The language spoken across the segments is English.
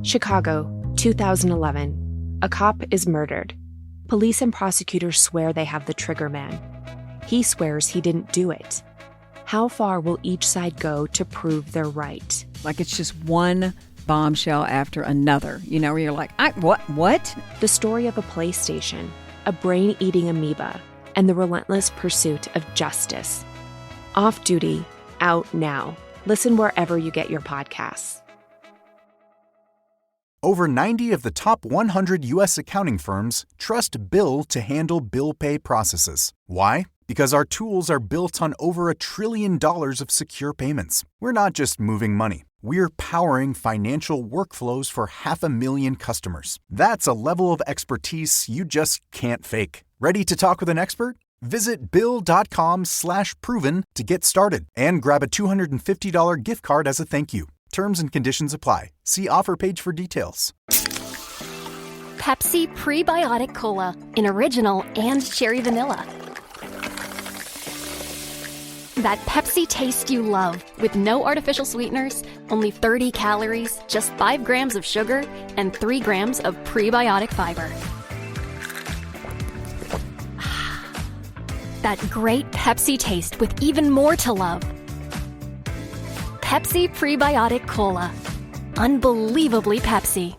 Chicago, 2011. A cop is murdered. Police and prosecutors swear they have the trigger man. He swears he didn't do it. How far will each side go to prove they're right? Like it's just one bombshell after another, where you're like, what? The story of a PlayStation, a brain-eating amoeba, and the relentless pursuit of justice. Off Duty, out now. Listen wherever you get your podcasts. Over 90 of the top 100 U.S. accounting firms trust Bill to handle bill pay processes. Why? Because our tools are built on over $1 trillion of secure payments. We're not just moving money. We're powering financial workflows for 500,000 customers. That's a level of expertise you just can't fake. Ready to talk with an expert? Visit Bill.com/proven to get started and grab a $250 gift card as a thank you. Terms and conditions apply. See offer page for details. Pepsi Prebiotic Cola in original and cherry vanilla. That Pepsi taste you love with no artificial sweeteners, only 30 calories, just 5 grams of sugar, and 3 grams of prebiotic fiber. That great Pepsi taste with even more to love. Pepsi Prebiotic Cola. Unbelievably Pepsi.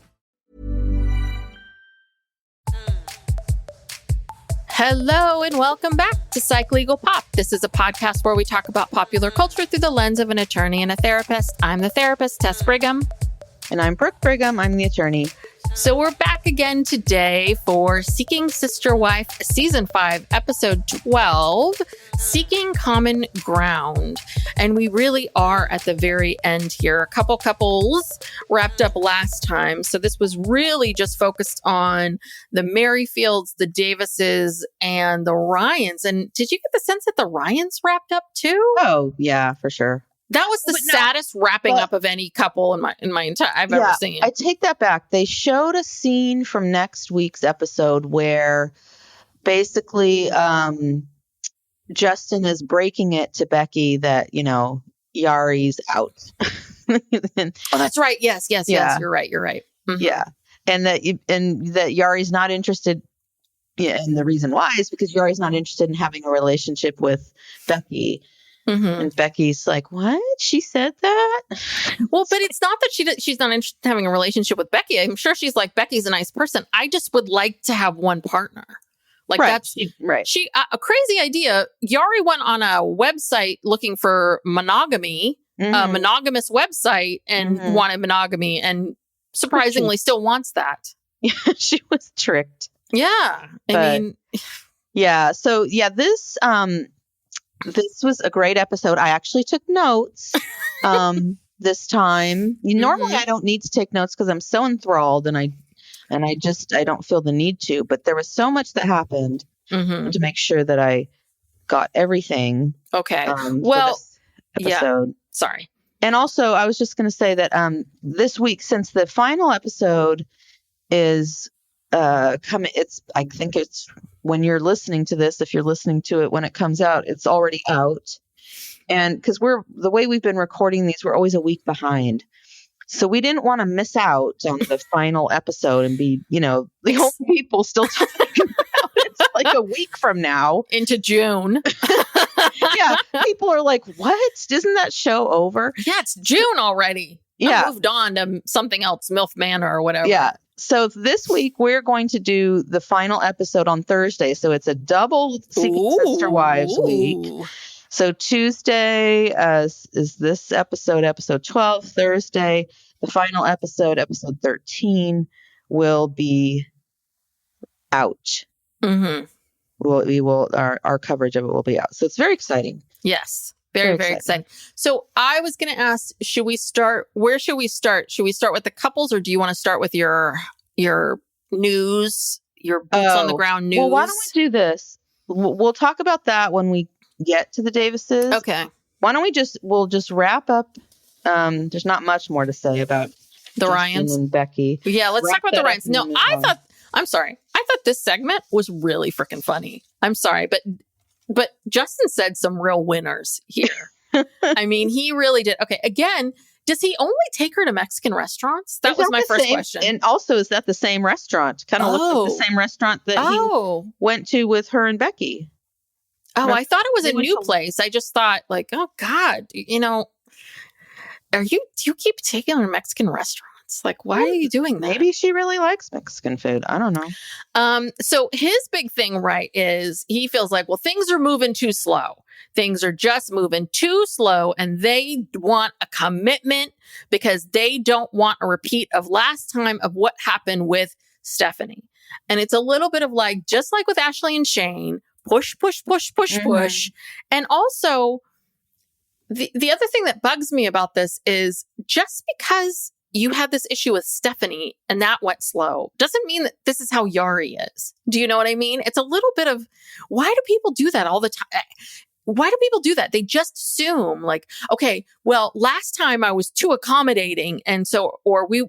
Hello and welcome back to Psych Legal Pop. This is a podcast where we talk about popular culture through the lens of an attorney and a therapist. I'm the therapist, Tess Brigham. And I'm Brooke Brigham. I'm the attorney. So we're back again today for Seeking Sister Wife, Season 5, Episode 12, Seeking Common Ground. And we really are at the very end here. A couple couples wrapped up last time. So this was really just focused on the Merrifields, the Davises, and the Ryans. And did you get the sense that the Ryans wrapped up too? Oh, yeah, for sure. That was the saddest wrapping up of any couple in my entire I've ever seen. I take that back. They showed a scene from next week's episode where basically Justin is breaking it to Becky that, Yary's out. Oh, that's right. Yes. You're right. Mm-hmm. Yeah. And that Yary's not interested. Yeah. And the reason why is because Yary's not interested in having a relationship with Becky. Mm-hmm. And Becky's like, what? She said that? Well, but it's not that she's not interested in having a relationship with Becky. I'm sure she's like, Becky's a nice person. I just would like to have one partner. Like that's right. She a crazy idea. Yary went on a website looking for monogamy, a monogamous website, and wanted monogamy, and surprisingly still wants that. Yeah, she was tricked. Yeah, I mean, yeah. So yeah, this was a great episode. I actually took notes this time. Normally I don't need to take notes because I'm so enthralled and I don't feel the need to. But there was so much that happened to make sure that I got everything. Okay. Well, episode. Yeah. Sorry. And also, I was just going to say that this week, since the final episode is coming, I think it's when you're listening to this, if you're listening to it when it comes out, it's already out. And because the way we've been recording these, we're always a week behind. So we didn't want to miss out on the final episode and be, the whole people still talking about it. It's like a week from now. Into June. Yeah. People are like, what? Isn't that show over? Yeah, it's June already. Yeah. I moved on to something else, MILF Manor or whatever. Yeah. So this week we're going to do the final episode on Thursday. So it's a double Seeking Sister Wives week. So Tuesday is this episode 12. Thursday, the final episode 13, will be out. Mm-hmm. Our coverage of it will be out. So it's very exciting. Yes. Very, very exciting. So I was going to ask, where should we start? Should we start with the couples, or do you want to start with your news, your boots on the ground news? Well, why don't we do this? We'll talk about that when we get to the Davises. Okay. Why don't we'll just wrap up. There's not much more to say about the Ryans and Becky. Yeah, let's talk about the Ryans. No, I'm sorry. I thought this segment was really freaking funny. I'm sorry, but Justin said some real winners here. I mean, he really did. Okay, again, Does he only take her to Mexican restaurants? That was my first question. And also, is that the same restaurant? Kind of looks like the same restaurant that he went to with her and Becky. Oh, I thought it was a new place. I just thought like, oh God, you know, do you keep taking her to Mexican restaurants? Like, why are you doing that? Maybe she really likes Mexican food. I don't know. So his big thing, right, is he feels like, well, things are moving too slow. Things are just moving too slow, and they want a commitment because they don't want a repeat of last time of what happened with Stephanie. And it's a little bit of like, just like with Ashley and Shane, push. And also, the other thing that bugs me about this is just because you had this issue with Stephanie and that went slow doesn't mean that this is how Yary is. Do you know what I mean? It's a little bit of, why do people do that all the time? Why do people do that? They just assume like, okay, well, last time I was too accommodating. And so, or we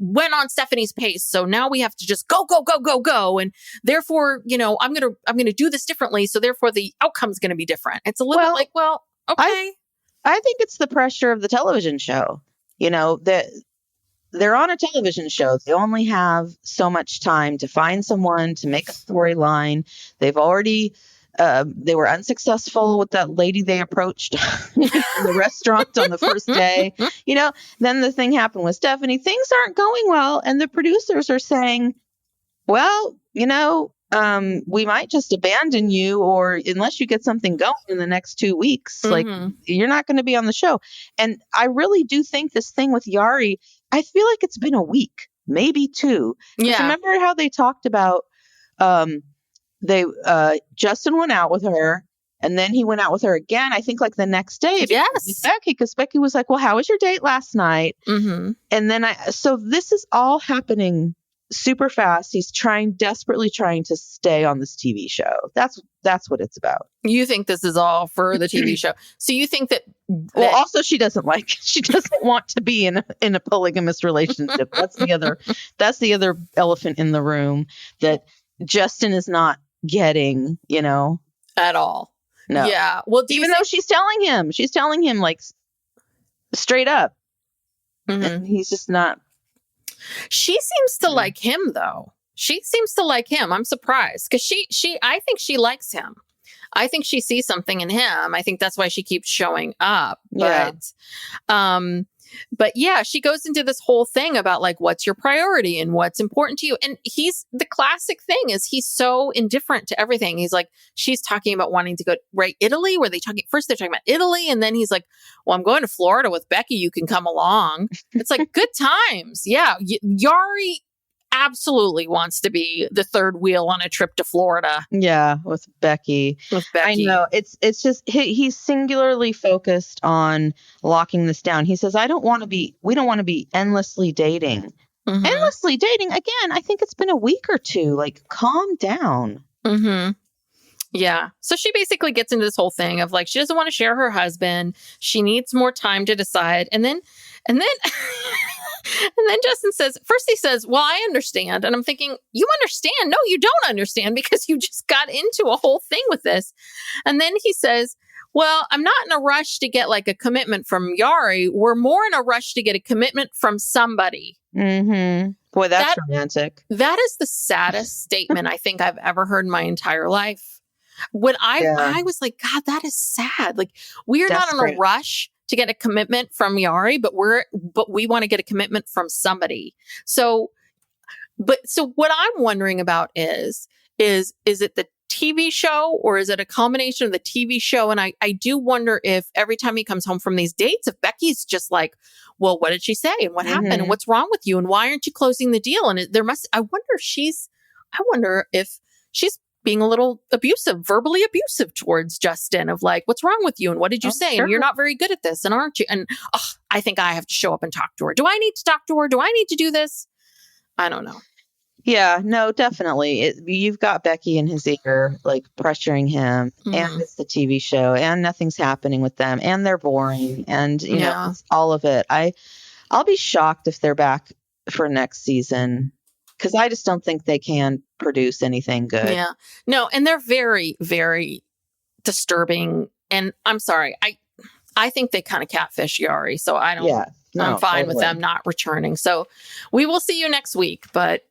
went on Stephanie's pace. So now we have to just go. And therefore, you know, I'm going to do this differently. So therefore the outcome's going to be different. It's a little bit like, well, okay. I think it's the pressure of the television show. You know, that they're on a television show. They only have so much time to find someone to make a storyline. They've already, they were unsuccessful with that lady they approached in the restaurant on the first day. You know, then the thing happened with Stephanie. Things aren't going well. And the producers are saying, well, you know, we might just abandon you, or unless you get something going in the next 2 weeks, like you're not going to be on the show. And I really do think this thing with Yary, I feel like it's been a week, maybe 2. Yeah. Remember how they talked about, Justin went out with her and then he went out with her again, I think like the next day. Yes. Becky, because Becky was like, well, how was your date last night? And then so this is all happening super fast. He's desperately trying to stay on this TV show. That's what it's about. You think this is all for the TV show? So you think that? Well, also she doesn't want to be in a polygamous relationship. That's the other elephant in the room that Justin is not getting, you know, at all. No. Yeah. Well, even though she's telling him like straight up, and he's just not. She seems to like him, though. She seems to like him. I'm surprised because I think she likes him. I think she sees something in him. I think that's why she keeps showing up. But yeah, she goes into this whole thing about like, what's your priority and what's important to you? And the classic thing is he's so indifferent to everything. He's like, she's talking about wanting to go Italy, where they're talking about Italy. And then he's like, well, I'm going to Florida with Becky. You can come along. It's like good times. Yeah. Yary absolutely wants to be the third wheel on a trip to Florida. Yeah, with Becky. I know. It's just he's singularly focused on locking this down. He says, we don't want to be endlessly dating. Endlessly dating? Again, I think it's been a week or 2. Like, calm down. Yeah. So she basically gets into this whole thing of like, she doesn't want to share her husband. She needs more time to decide. And then and then Justin says, first he says, well, I understand. And I'm thinking, you understand? No, you don't understand because you just got into a whole thing with this. And then he says, well, I'm not in a rush to get like a commitment from Yary. We're more in a rush to get a commitment from somebody. Boy, that's romantic. That is the saddest statement I think I've ever heard in my entire life. When I was like, God, that is sad. Like, we are not in a rush to get a commitment from Yary, but we want to get a commitment from somebody. So what I'm wondering about is it the TV show, or is it a combination of the TV show? And I do wonder if every time he comes home from these dates, if Becky's just like, well, what did she say? And what happened? And what's wrong with you? And why aren't you closing the deal? And I wonder if she's being a little verbally abusive towards Justin, of like, what's wrong with you? And what did you say? Sure. And you're not very good at this. And aren't you? And I think I have to show up and talk to her. Do I need to talk to her? Do I need to do this? I don't know. Yeah, no, definitely. You've got Becky in his ear, like pressuring him, and it's the TV show, and nothing's happening with them, and they're boring, and you know, it's all of it. I'll be shocked if they're back for next season, because I just don't think they can produce anything good. Yeah, no, and they're very, very disturbing. And I'm sorry, I think they kind of catfish Yary. So I don't, Yeah. No, I'm fine with totally. them not returning. So we will see you next week, but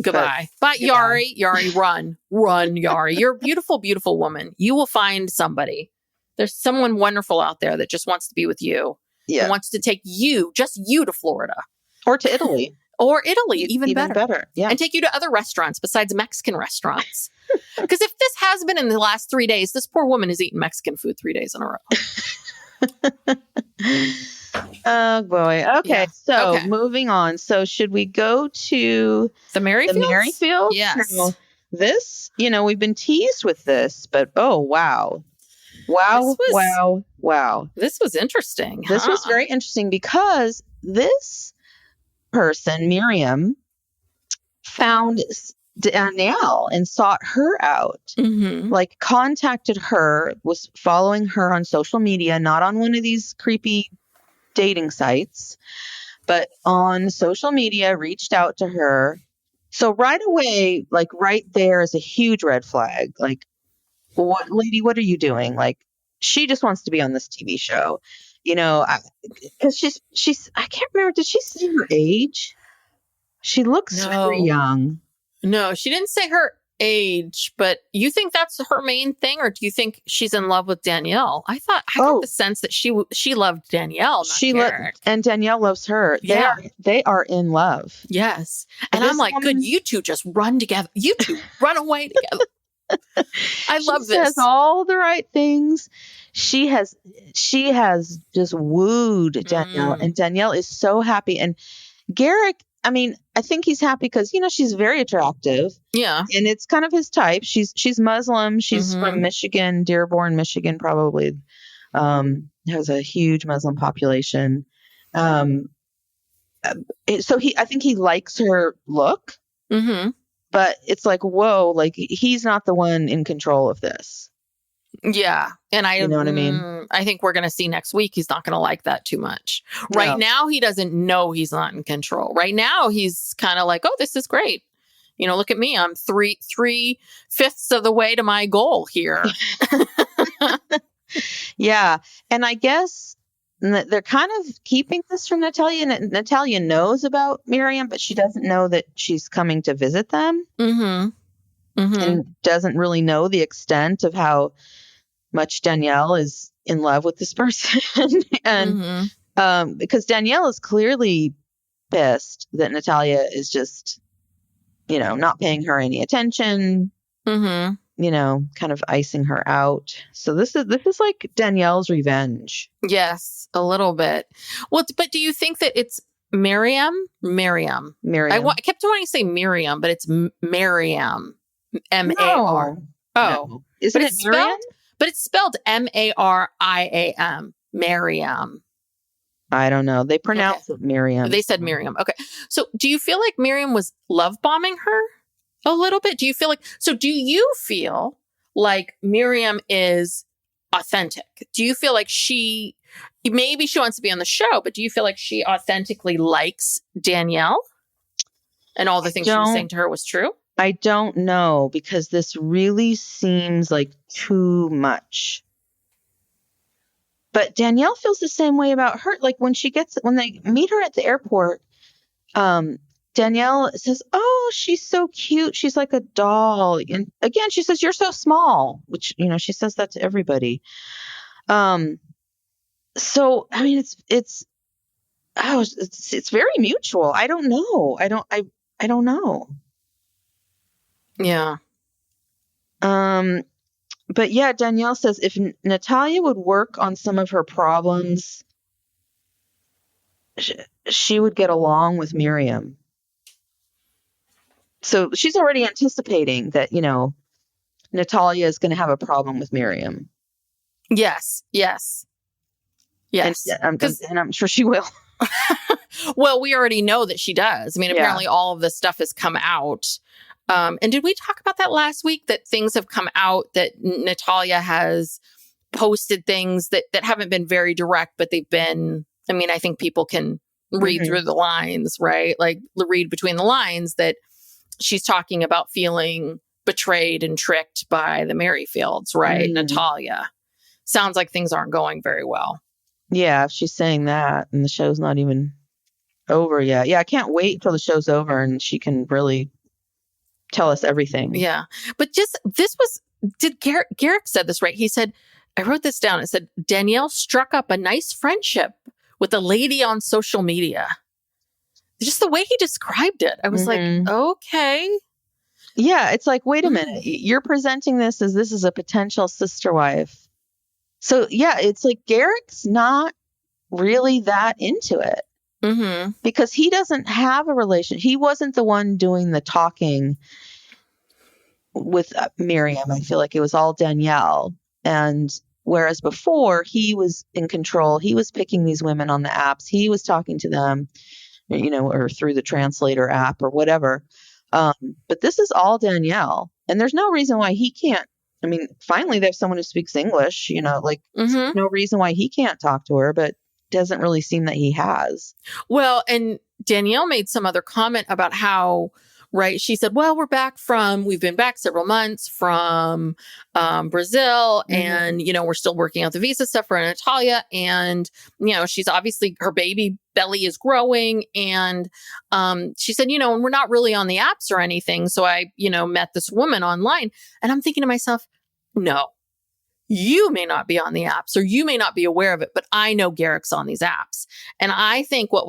goodbye. But goodbye. Yary, run, Yary. You're a beautiful, beautiful woman. You will find somebody. There's someone wonderful out there that just wants to be with you. Yeah. And wants to take you, just you, to Florida. Or to Italy. Or Italy, even better. Yeah. And take you to other restaurants besides Mexican restaurants. Because if this has been in the last 3 days, this poor woman has eaten Mexican food 3 days in a row. Oh, boy. Okay. Yeah. So Okay. moving on. So should we go to The Merrifields? the Merrifields? Yes. Now, this, we've been teased with this, but oh, wow. Wow. Wow. This was interesting. This was very interesting because this person, Miriam, found Danielle and sought her out, like contacted her, was following her on social media, not on one of these creepy dating sites, but on social media, reached out to her. So right away, like right there is a huge red flag. Like, what, lady, what are you doing? Like, she just wants to be on this TV show, because she's, I can't remember. Did she say her age? She looks very young. No, she didn't say her age, but you think that's her main thing, or do you think she's in love with Danielle? I got the sense that she loved Danielle, not Garrett. And Danielle loves her. Yeah. They are in love. Yes. And I'm like, good, you two just run together. You two run away together. I love this. She says all the right things. She has just wooed Danielle, and Danielle is so happy. And Garrett, I mean, I think he's happy because, she's very attractive. Yeah. And it's kind of his type. She's Muslim. She's from Michigan, Dearborn, Michigan, probably. Has a huge Muslim population. So I think he likes her look. But it's like, whoa, like he's not the one in control of this. Yeah. And you know what I mean? I think we're going to see next week. He's not going to like that too much. Right now, he doesn't know he's not in control. Right now, he's kind of like, oh, this is great. Look at me. I'm 3/5 of the way to my goal here. Yeah. And I guess they're kind of keeping this from Natalia. Natalia knows about Miriam, but she doesn't know that she's coming to visit them. And doesn't really know the extent of how much Danielle is in love with this person. And because Danielle is clearly pissed that Natalia is just, not paying her any attention, kind of icing her out. So this is like Danielle's revenge. Yes, a little bit. Well, but do you think that it's Miriam? I kept wanting to say Miriam, but it's Miriam. M-A-R. No. Isn't it Miriam? But it's spelled M-A-R-I-A-M. Miriam. I don't know. They pronounce it Miriam. They said Miriam. Okay. So do you feel like Miriam was love bombing her a little bit? Do you feel like Miriam is authentic? Do you feel like maybe she wants to be on the show, but do you feel like she authentically likes Danielle and all the things she was saying to her was true? I don't know, because this really seems like too much. But Danielle feels the same way about her. Like when they meet her at the airport, Danielle says, "Oh, she's so cute. She's like a doll." And again, she says, "You're so small," which, she says that to everybody. So, I mean, it's very mutual. I don't know. I don't know. Yeah. But yeah, Danielle says if Natalia would work on some of her problems, she would get along with Miriam. So she's already anticipating that, Natalia is going to have a problem with Miriam. Yes. And I'm sure she will. Well, we already know that she does. I mean, apparently all of this stuff has come out. And did we talk about that last week, that things have come out, that Natalia has posted things that haven't been very direct, but they've been, I mean, I think people can read through the lines, right? Like read between the lines that she's talking about feeling betrayed and tricked by the Merrifields, right? Natalia. Sounds like things aren't going very well. Yeah, if she's saying that and the show's not even over yet. Yeah, I can't wait till the show's over and she can really tell us everything. Yeah. But just did Garrick said this right? He said, I wrote this down. It said, Danielle struck up a nice friendship with a lady on social media. Just the way he described it. I was like, okay. Yeah, it's like, wait a minute. You're presenting this is a potential sister wife. So yeah, it's like Garrick's not really that into it. Because he doesn't have a relation. He wasn't the one doing the talking with Miriam. I feel like it was all Danielle. And whereas before he was in control, he was picking these women on the apps. He was talking to them, or through the translator app or whatever. But this is all Danielle. And there's no reason why he can't. I mean, finally there's someone who speaks English, no reason why he can't talk to her, but doesn't really seem that he has. Well, and Danielle made some other comment about how, right, she said, well, we've been back several months from Brazil, and, we're still working out the visa stuff for Natalia. And, she's obviously, her baby belly is growing. And she said, and we're not really on the apps or anything. So I, met this woman online, and I'm thinking to myself, no. You may not be on the apps, or you may not be aware of it, but I know Garrick's on these apps. And I think what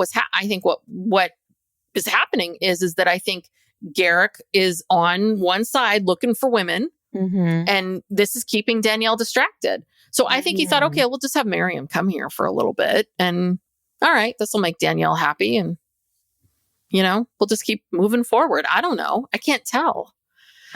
is happening is that I think Garrick is on one side looking for women, and this is keeping Danielle distracted. So I think he thought, okay, we'll just have Miriam come here for a little bit, and all right, this will make Danielle happy, and we'll just keep moving forward. I don't know. I can't tell.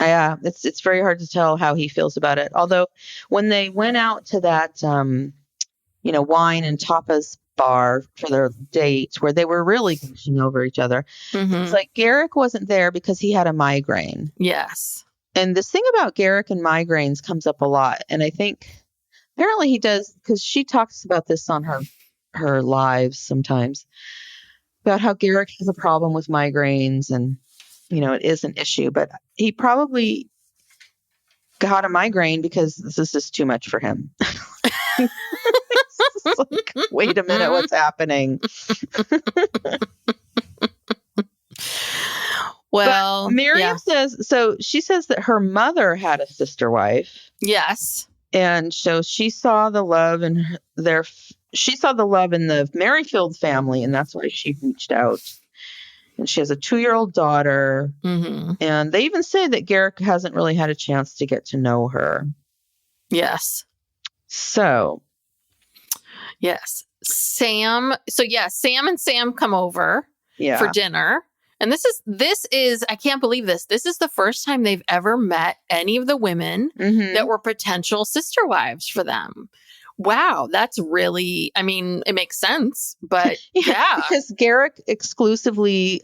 Yeah, it's very hard to tell how he feels about it. Although when they went out to that, wine and tapas bar for their date, where they were really gushing over each other, it's like Garrick wasn't there because he had a migraine. Yes. And this thing about Garrick and migraines comes up a lot. And I think apparently he does, because she talks about this on her lives sometimes, about how Garrick has a problem with migraines, and it is an issue, but he probably got a migraine because this is just too much for him. It's like, wait a minute, what's happening? Well, but Miriam says, so she says that her mother had a sister wife. Yes. And so she saw the love in the Merrifields family, and that's why she reached out. And she has a 2-year-old daughter. And they even say that Garrick hasn't really had a chance to get to know her. Yes. So. Yes. Sam and Sam come over for dinner. And this is, I can't believe this. This is the first time they've ever met any of the women that were potential sister wives for them. Wow, that's really, I mean, it makes sense, but yeah. Because Garrick exclusively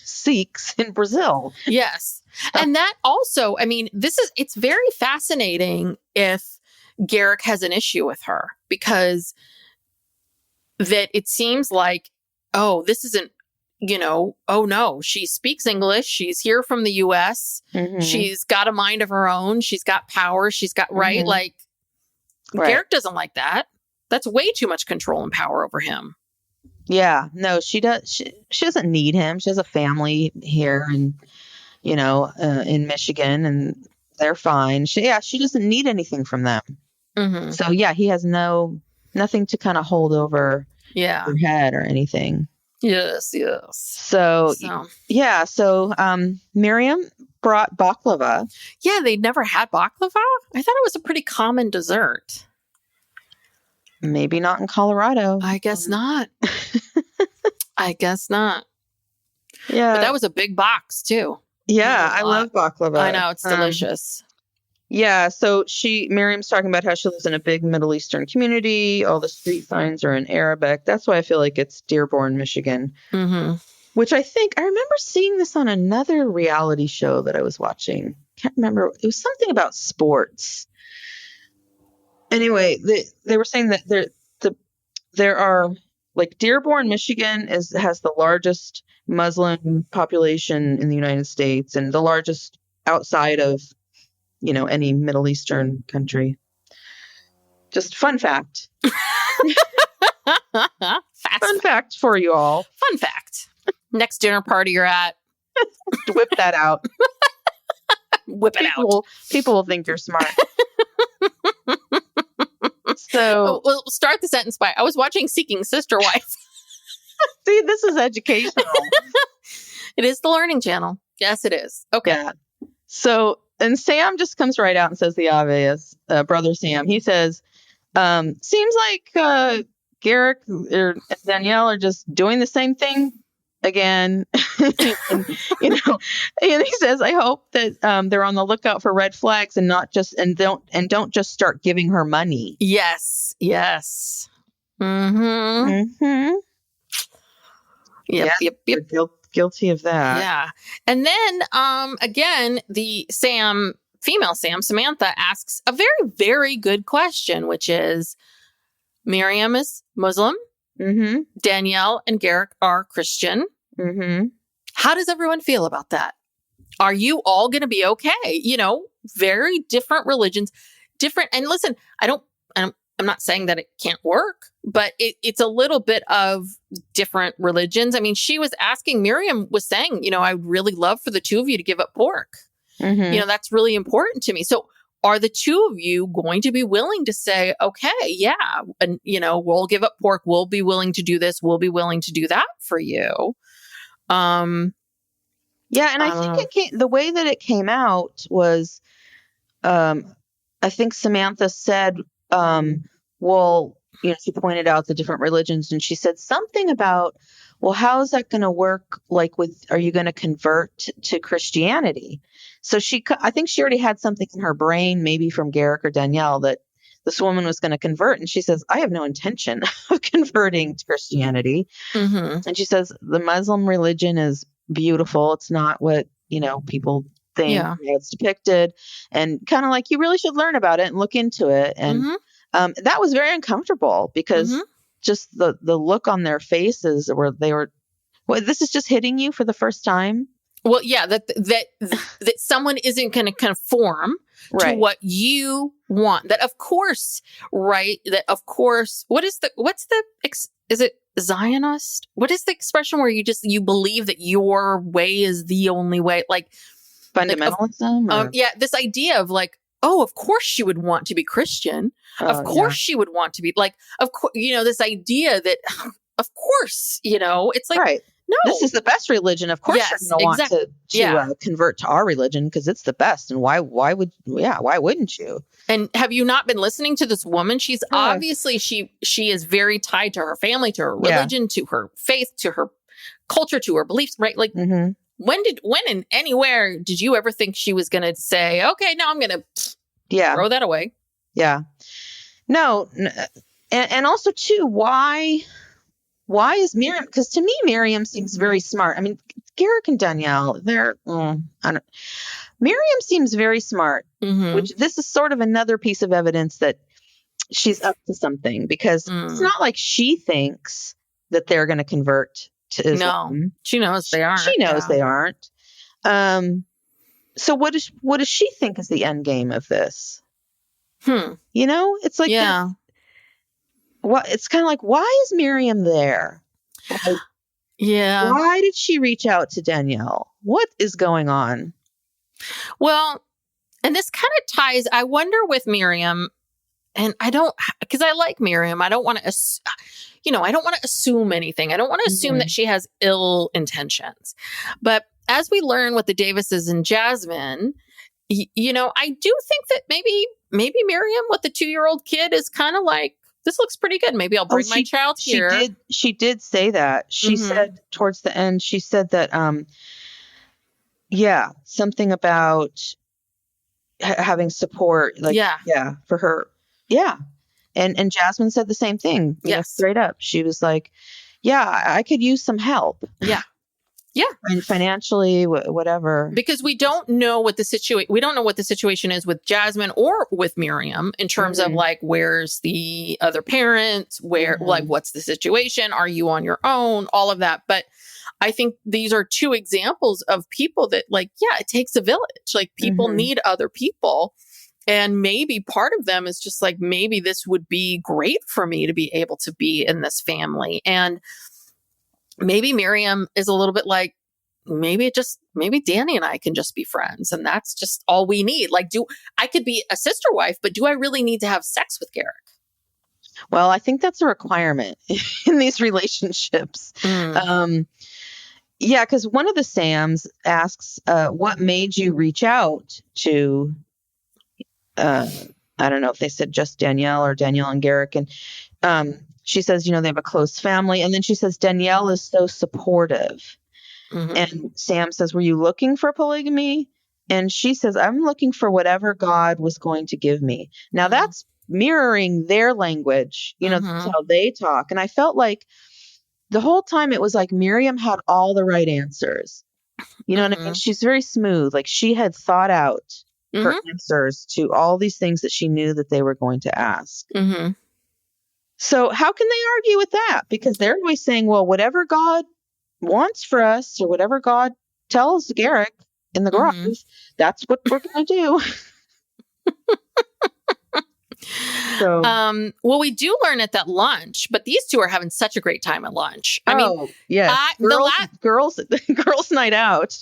seeks in Brazil. Yes. And that also, I mean, it's very fascinating if Garrick has an issue with her, because that it seems like, oh, this isn't, oh no, she speaks English. She's here from the US. She's got a mind of her own. She's got power. She's got, right? Like, Garrick doesn't like that. That's way too much control and power over him. Yeah, no, she does. She doesn't need him. She has a family here, and in Michigan, and they're fine. She doesn't need anything from them. So yeah, he has nothing to kind of hold over her head or anything. Yes. So yeah, Miriam brought baklava. Yeah, they'd never had baklava? I thought it was a pretty common dessert. Maybe not in Colorado. I guess not. I guess not. Yeah. But that was a big box, too. Yeah, I love baklava. I know, it's delicious. Yeah, so Miriam's talking about how she lives in a big Middle Eastern community. All the street signs are in Arabic. That's why I feel like it's Dearborn, Michigan. Which I remember seeing this on another reality show that I was watching. Can't remember. It was something about sports. Anyway, they were saying that there are, like, Dearborn, Michigan has the largest Muslim population in the United States, and the largest outside of any Middle Eastern country. Just fun fact. Fun fact for you all. Fun fact. Next dinner party you're at. Whip that out. Whip it out. People will think you're smart. So we'll start the sentence by, I was watching Seeking Sister Wife. See, this is educational. It is the Learning Channel. Yes, it is. Okay. Yeah. So, and Sam just comes right out and says the obvious. Brother Sam, he says, seems like Garrick or Danielle are just doing the same thing again. And, and he says, I hope that they're on the lookout for red flags and don't just start giving her money. Yes. Mm-hmm. Yep. Guilty of that. Yeah. And then again, the female Sam, Samantha, asks a very, very good question, which is, Miriam is Muslim. Mm-hmm. Danielle and Garrick are Christian. Mm-hmm. How does everyone feel about that? Are you all going to be okay? Very different religions, different. And listen, I'm not saying that it can't work, but it's a little bit of different religions. I mean, Miriam was saying, I'd really love for the two of you to give up pork. Mm-hmm. That's really important to me. So are the two of you going to be willing to say, okay, yeah, and, we'll give up pork. We'll be willing to do this. We'll be willing to do that for you. Yeah. And I think the way that it came out was, I think Samantha said, she pointed out the different religions and she said something about, well, how is that going to work? Like are you going to convert to Christianity? So I think she already had something in her brain, maybe from Garrick or Danielle, that this woman was going to convert. And she says, I have no intention of converting to Christianity. Mm-hmm. And she says, the Muslim religion is beautiful. It's not what, people think. Yeah. It's depicted, and kind of like, you really should learn about it and look into it. And that was very uncomfortable because just the look on their faces where they were, well, this is just hitting you for the first time. Well, yeah, that someone isn't going to conform to what you want. That of course, right? That of course. Is it Zionist? What is the expression where you believe that your way is the only way? Like fundamentalism? Yeah, this idea of like, oh, of course she would want to be Christian. Of course she would want to be like, of course, this idea that, of course, it's like, right. No, this is the best religion. Of course, yes, you're going to want to convert to our religion because it's the best. And why wouldn't you? And have you not been listening to this woman? She's obviously, she is very tied to her family, to her religion, to her faith, to her culture, to her beliefs, right? Like when and anywhere did you ever think she was going to say, okay, now I'm going to throw that away? Yeah. No. And also too, why is Miriam? Because to me, Miriam seems very smart. I mean, Garrick and Danielle, Miriam seems very smart, which this is sort of another piece of evidence that she's up to something, because it's not like she thinks that they're going to convert to Islam. No, she knows they aren't. She knows they aren't. So what does she think is the end game of this? It's like, it's kind of like, why is Miriam there? Like, why did she reach out to Danielle? What is going on? Well, and this kind of ties, I wonder with Miriam, and because I like Miriam, I don't want to, I don't want to assume anything. I don't want to assume that she has ill intentions. But as we learn with the Davises and Jasmin, I do think that maybe Miriam with the 2-year-old kid is kind of like, this looks pretty good. Maybe I'll bring my child here. She did say that. She said towards the end, she said that, something about having support, like, for her. Yeah. And Jasmin said the same thing. Straight up. She was like, I could use some help. Yeah. Yeah. And financially, whatever. Because we don't know what the situation is with Jasmin or with Miriam in terms of like, where's the other parent? Like, what's the situation? Are you on your own? All of that. But I think these are two examples of people that like, it takes a village. Like people need other people. And maybe part of them is just like, maybe this would be great for me to be able to be in this family. And maybe Miriam is a little bit like, maybe Danny and I can just be friends. And that's just all we need. Like, I could be a sister wife, but do I really need to have sex with Garrick? Well, I think that's a requirement in these relationships. Yeah, because one of the Sams asks, what made you reach out to, I don't know if they said just Danielle or Danielle and Garrick. And she says, they have a close family. And then she says, Danielle is so supportive. Mm-hmm. And Sam says, were you looking for polygamy? And she says, I'm looking for whatever God was going to give me. Now, that's mirroring their language. That's how they talk. And I felt like the whole time it was like Miriam had all the right answers. You know what I mean? She's very smooth. Like she had thought out her answers to all these things that she knew that they were going to ask. So how can they argue with that? Because they're always saying, well, whatever God wants for us or whatever God tells Garrick in the garage, that's what we're going to do. So, well, we do learn at that lunch, but these two are having such a great time at lunch. I mean, yes, girls night out.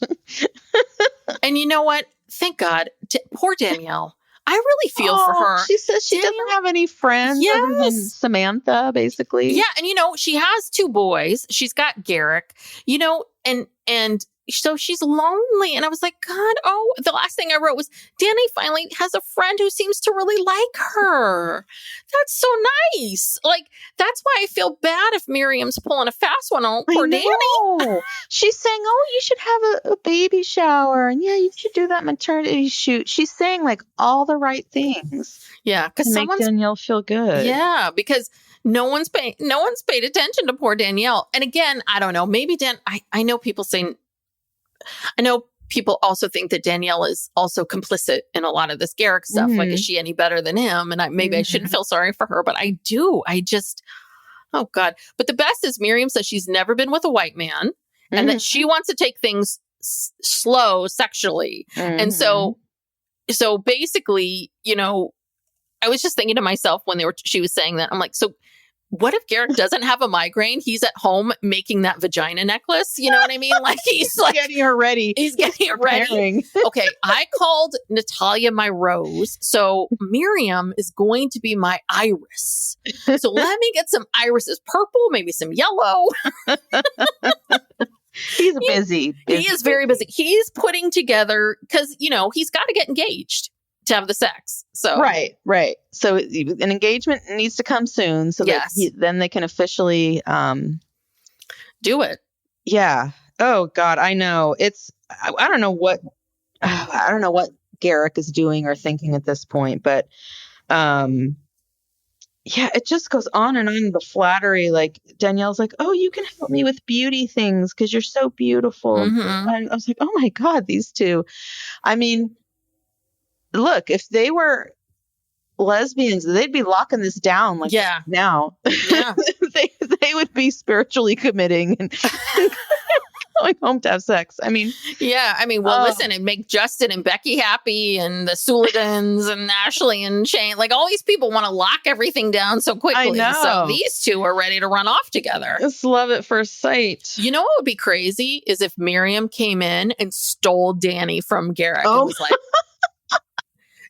And you know what? Thank God, poor Danielle. I really feel for her. She says she doesn't have any friends other than Samantha, basically. Yeah, and she has two boys. She's got Garrick, and so she's lonely. And I was like, God, the last thing I wrote was, Danny finally has a friend who seems to really like her. That's so nice. Like, that's why I feel bad if Miriam's pulling a fast one on poor Danny. She's saying, you should have a baby shower. And you should do that maternity shoot. She's saying like all the right things. Yeah. Because make Danielle feel good. Yeah. Because no one's paid attention to poor Danielle. And again, I don't know, maybe I know people saying, I know people also think that Danielle is also complicit in a lot of this Garrick stuff. Like, is she any better than him? And I shouldn't feel sorry for her, but I do. Oh God. But the best is Miriam says she's never been with a white man and that she wants to take things slow sexually. And so basically, I was just thinking to myself when she was saying that, I'm like, so what if Garrick doesn't have a migraine? He's at home making that vagina necklace. You know what I mean? Like he's like getting her ready. He's getting her ready. Okay. I called Natalia my rose. So Miriam is going to be my iris. So let me get some irises, purple, maybe some yellow. He's busy. He is very busy. He's putting together because, he's got to get engaged to have the sex. So right. So an engagement needs to come soon so that then they can officially do it. Yeah. Oh God, I know. I don't know what Garrick is doing or thinking at this point, but it just goes on and on, the flattery. Like Danielle's like, oh, you can help me with beauty things because you're so beautiful. And I was like, oh my God, these two. I mean, look, if they were lesbians, they'd be locking this down now. Yeah. they would be spiritually committing and going home to have sex. I mean, listen, it'd make Justin and Becky happy and the Suligans and Ashley and Shane. Like all these people want to lock everything down so quickly. I know. So these two are ready to run off together. Just love at first sight. You know what would be crazy is if Miriam came in and stole Danny from Garrick and was like,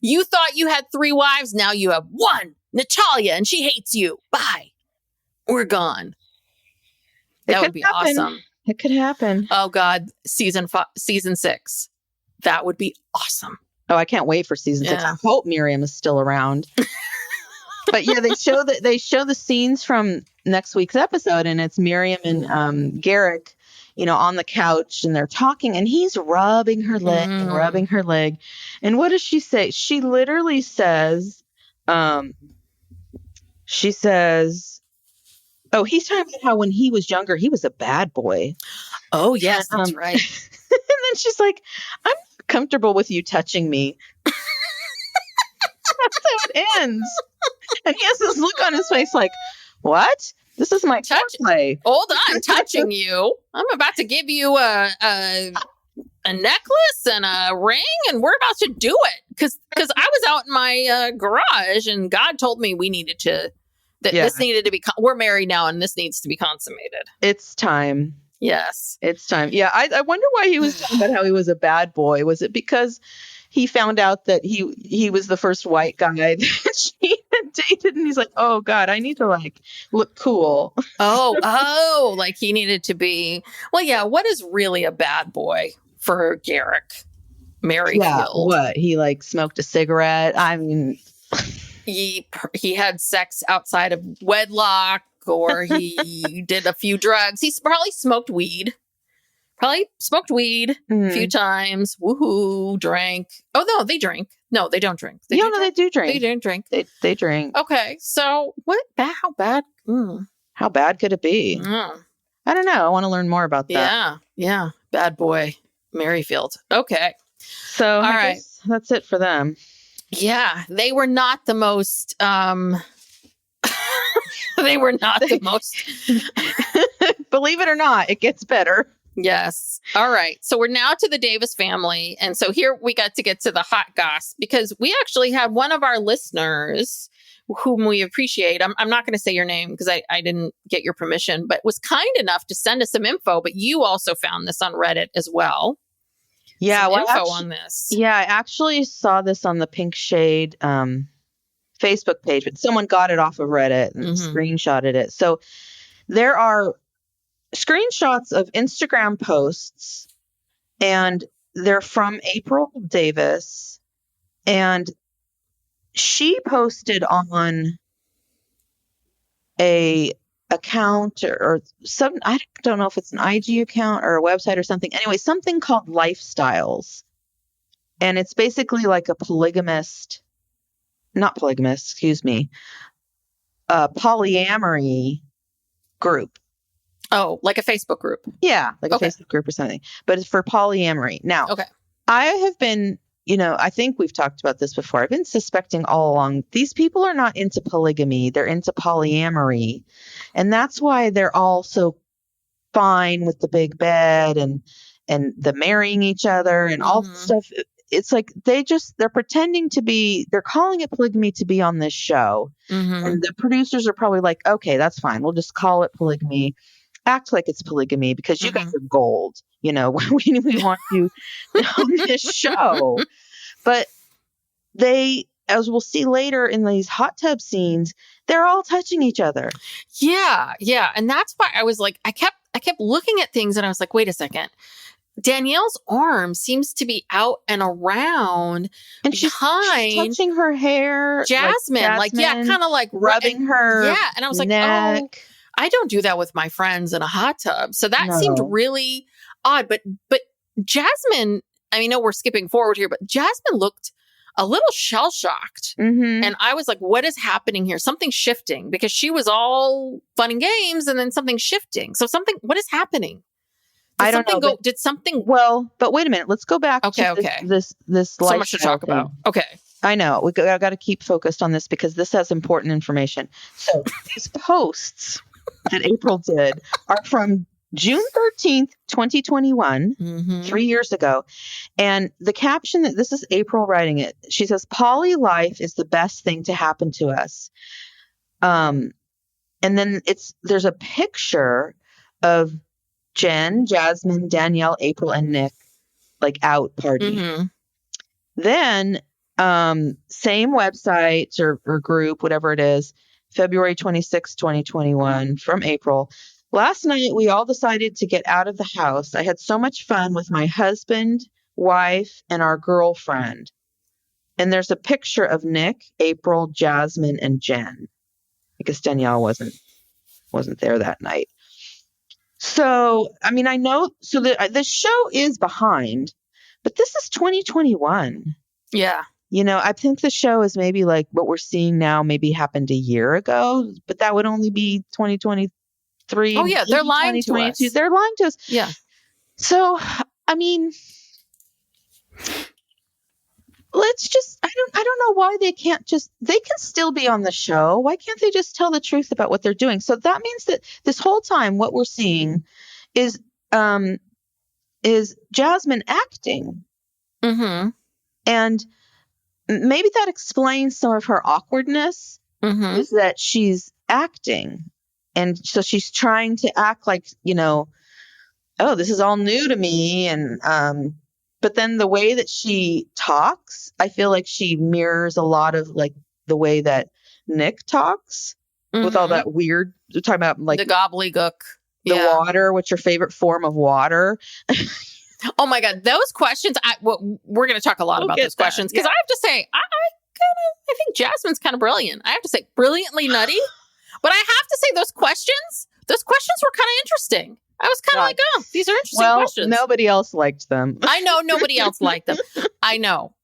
you thought you had 3 wives. Now you have 1, Natalia, and she hates you. Bye. We're gone. That would be awesome. It could happen. Oh God. Season 6. That would be awesome. Oh, I can't wait for season 6. I hope Miriam is still around. But yeah, they show the scenes from next week's episode, and it's Miriam and Garrick, on the couch, and they're talking, and he's rubbing her leg and rubbing her leg. And what does she say? She literally says, he's talking about how when he was younger, he was a bad boy. Oh, yes, that's right. And then she's like, I'm comfortable with you touching me. That's how it ends. And he has this look on his face like, what? This is my play. Hold on, touching you. I'm about to give you a a necklace and a ring, and we're about to do it. Because I was out in my garage, and God told me this needed to be, we're married now, and this needs to be consummated. It's time. Yes. It's time. Yeah. I wonder why he was talking about how he was a bad boy. Was it because he found out that he was the first white guy that she had dated, and he's like, oh God, I need to like look cool. Oh, like he needed to be. Well, yeah. What is really a bad boy for Garrick Merrifield? Yeah, what? He like smoked a cigarette. I mean, he had sex outside of wedlock, or he did a few drugs. He's probably smoked weed. A few times. Woohoo, drank. Oh, no, they drink. No, they don't drink. They do drink. They don't drink. They drink. Okay, so how bad? How bad could it be? I don't know. I want to learn more about that. Yeah. Bad boy Merrifield. Okay. So, all right. That's it for them. Yeah, they were not the most... they were not the most... Believe it or not, it gets better. Yes. All right. So we're now to the Davis family. And so here we got to get to the hot goss, because we actually had one of our listeners whom we appreciate. I'm not going to say your name because I didn't get your permission, but was kind enough to send us some info. But you also found this on Reddit as well. Yeah. Info on this. Yeah. I actually saw this on the Pink Shade Facebook page, but someone got it off of Reddit and screenshotted it. So there are screenshots of Instagram posts, and they're from April Davis, and she posted on a account or some, I don't know if it's an IG account or a website or something. Anyway, something called Lifestyles, and it's basically like a polyamory group. Oh, like a Facebook group. Yeah, like a Facebook group or something. But it's for polyamory. Now, I have been, I think we've talked about this before. I've been suspecting all along, these people are not into polygamy. They're into polyamory. And that's why they're all so fine with the big bed and the marrying each other and all the stuff. It's like they're pretending to be, they're calling it polygamy to be on this show. And the producers are probably like, okay, that's fine. We'll just call it polygamy. Act like it's polygamy because you guys are gold. We want you on this show. But they, as we'll see later in these hot tub scenes, they're all touching each other. Yeah. And that's why I was like, I kept looking at things and I was like, wait a second. Danielle's arm seems to be out and around, and she's touching her hair. Jasmin, kind of like rubbing her. Yeah. And I was like, neck. oh, I don't do that with my friends in a hot tub. So that seemed really odd. But Jasmin, I know we're skipping forward here, but Jasmin looked a little shell-shocked. And I was like, what is happening here? Something's shifting, because she was all fun and games and then something's shifting. So what is happening? I don't know. Did something? Well, but wait a minute. Let's go back to this so much to talk about. Okay. I know. We got to keep focused on this because this has important information. So these posts that April did are from June 13th, 2021, 3 years ago. And the caption, this is April writing it. She says, "Poly life is the best thing to happen to us." And then there's a picture of Jen, Jasmin, Danielle, April, and Nick, like out partying. Then, same website or group, whatever it is, February 26, 2021, from April. "Last night, we all decided to get out of the house. I had so much fun with my husband, wife, and our girlfriend." And there's a picture of Nick, April, Jasmin, and Jen, because Danielle wasn't there that night. So, I know, so the show is behind, but this is 2021. Yeah. I think the show is maybe like what we're seeing now maybe happened a year ago, but that would only be 2023. Oh, yeah. They're lying to us. They're lying to us. Yeah. So, let's just, I don't know why they can still be on the show. Why can't they just tell the truth about what they're doing? So that means that this whole time, what we're seeing is is Jasmin acting? Mm-hmm. And maybe that explains some of her awkwardness, Mm-hmm. is that she's acting. And so she's trying to act like, oh, this is all new to me. And, but then the way that she talks, I feel like she mirrors a lot of like the way that Nick talks with all that weird, we're talking about like the gobbledygook. the water. What's your favorite form of water? Oh my God. Those questions, we're going to talk a lot about those questions because I have to say, I think Jasmine's kind of brilliant. I have to say brilliantly nutty, but I have to say those questions were kind of interesting. I was kind of like, oh, these are interesting questions. Nobody else liked them. I know nobody else liked them. I know.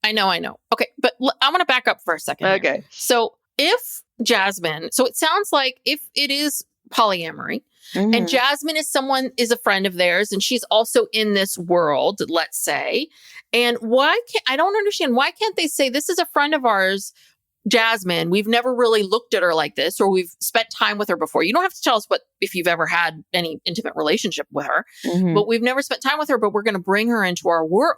Okay. But I want to back up for a second. Okay. Here. So if Jasmin, so it sounds like if it is polyamory, and Jasmin is a friend of theirs, and she's also in this world, let's say. And I don't understand, why can't they say, this is a friend of ours, Jasmin, we've never really looked at her like this, or we've spent time with her before. You don't have to tell us if you've ever had any intimate relationship with her, but we've never spent time with her, but we're going to bring her into our world.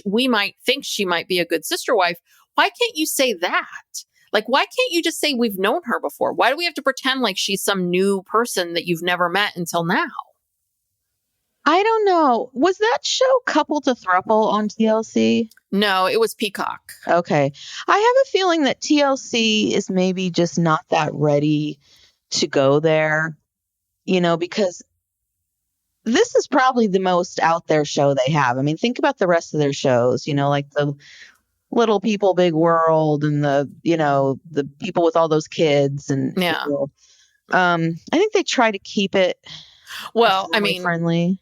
We might think she might be a good sister wife. Why can't you say that? Like, why can't you just say we've known her before? Why do we have to pretend like she's some new person that you've never met until now? I don't know. Was that show Couple to Throuple on TLC? No, it was Peacock. Okay. I have a feeling that TLC is maybe just not that ready to go there, because this is probably the most out there show they have. I mean, think about the rest of their shows, like the Little People, Big World, and the people with all those kids, and I think they try to keep it friendly.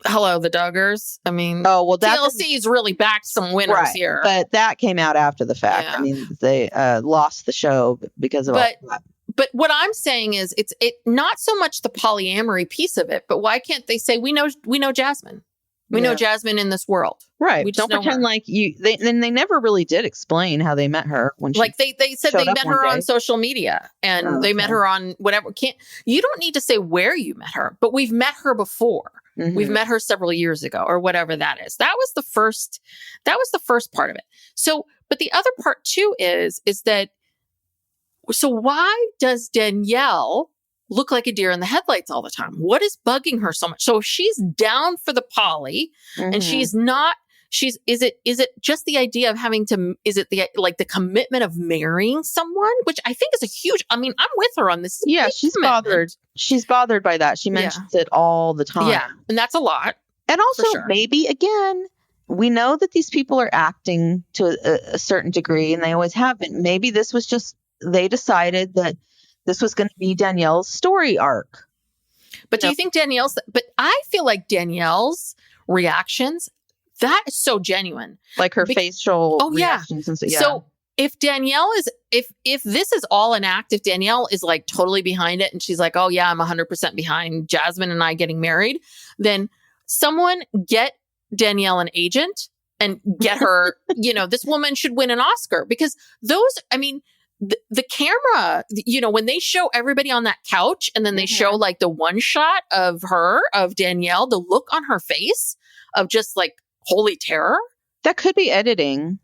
Hello, the Duggars. I mean, TLC's really backed some winners here, but that came out after the fact. Yeah. I mean, they lost the show because of all that. But what I'm saying is, it's not so much the polyamory piece of it, but why can't they say we know Jasmin? We know Jasmin in this world. Right. We don't pretend like they never really did explain how they met her when she they said they met her on social media and they met her on whatever. You don't need to say where you met her, but we've met her before. Mm-hmm. We've met her several years ago or whatever that is. That was the first part of it. So, but the other part too is that, so why does Danielle look like a deer in the headlights all the time? What is bugging her so much? So if she's down for the poly and she's not, is it just the idea of having to, is it the commitment of marrying someone, which I think is a huge, I mean, I'm with her on this. Yeah. She's bothered. She's bothered by that. She mentions it all the time. Yeah. And that's a lot. And also maybe again, we know that these people are acting to a certain degree and they always have been. Maybe this was just, they decided that this was going to be Danielle's story arc. But do you think but I feel like Danielle's reactions, that is so genuine. Like her facial reactions. And so if Danielle is, if this is all an act, if Danielle is like totally behind it and she's like, oh yeah, I'm 100% behind Jasmin and I getting married, then someone get Danielle an agent and get her, this woman should win an Oscar because the camera, when they show everybody on that couch and then they show like the one shot of Danielle, the look on her face of just like holy terror. That could be editing.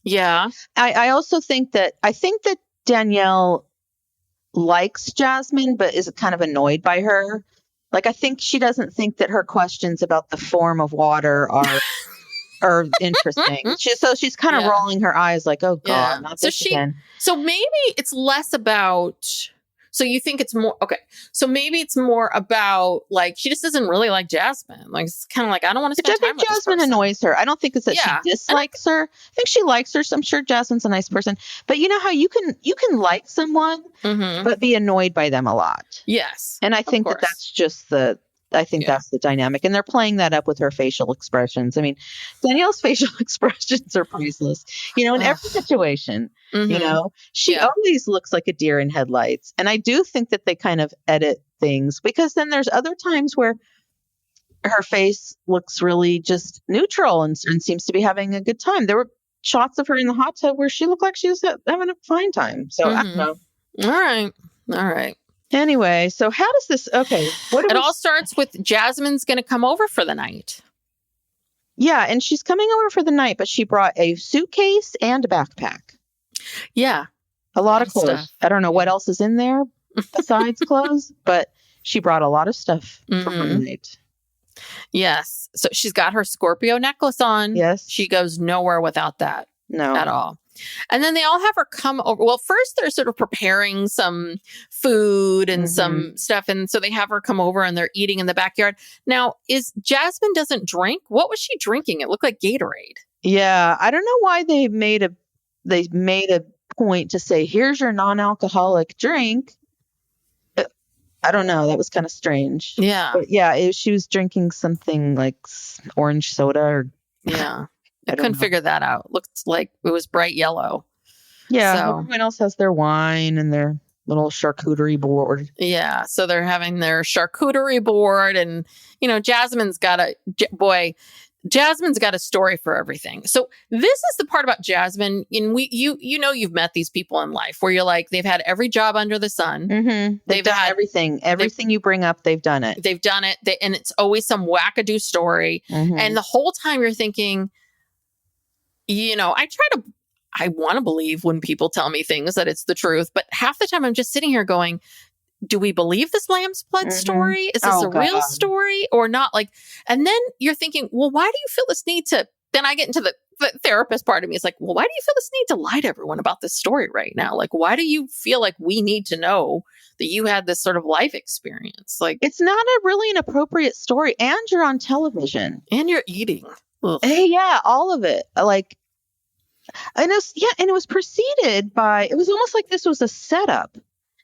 Yeah. I also think that Danielle likes Jasmin, but is kind of annoyed by her. Like, I think she doesn't think that her questions about the form of water are interesting. She's kind of rolling her eyes like, oh God, not this again. So maybe it's less about, so you think it's more, okay. So maybe it's more about like, she just doesn't really like Jasmin. Like, it's kind of like, I don't want to spend time with this person. Jasmin annoys her. I don't think it's that she dislikes her. I think she likes her. So I'm sure Jasmin's a nice person, but you know how you can like someone, but be annoyed by them a lot. Yes. And I think that's just that's the dynamic. And they're playing that up with her facial expressions. I mean, Danielle's facial expressions are priceless, in every situation, she always looks like a deer in headlights. And I do think that they kind of edit things because then there's other times where her face looks really just neutral and seems to be having a good time. There were shots of her in the hot tub where she looked like she was having a fine time. So I don't know. All right. Anyway, so how does this? Okay, it all starts with Jasmin's going to come over for the night. Yeah, and she's coming over for the night, but she brought a suitcase and a backpack. Yeah. A lot of clothes. stuff. I don't know what else is in there besides clothes, but she brought a lot of stuff for her night. Yes. So she's got her Scorpio necklace on. Yes. She goes nowhere without that No. at all. And then they all have her come over. Well, first they're sort of preparing some food and some stuff. And so they have her come over and they're eating in the backyard. Now, Jasmin doesn't drink? What was she drinking? It looked like Gatorade. Yeah, I don't know why they made a point to say, here's your non-alcoholic drink. I don't know. That was kind of strange. Yeah. But yeah, she was drinking something like orange soda or. Yeah. I couldn't figure that out. Looked like it was bright yellow. Yeah. So, everyone else has their wine and their little charcuterie board. yeah. So they're having their charcuterie board. And, Jasmine's got a story for everything. So this is the part about Jasmin. And you've met these people in life where you're like, they've had every job under the sun. Mm-hmm. They've done everything. Everything you bring up, they've done it. They've done it. And it's always some wackadoo story. Mm-hmm. And the whole time you're thinking, I want to believe when people tell me things that it's the truth. But half the time I'm just sitting here going, do we believe this lamb's blood story? Is this a real story or not? And then you're thinking, well, why do you feel this need to, then I get into the therapist part of me. It's like, well, why do you feel this need to lie to everyone about this story right now? Why do you feel like we need to know that you had this sort of life experience? It's not really an appropriate story. And you're on television. And you're eating. Ugh. Hey, yeah, all of it. And it was preceded by, it was almost like this was a setup.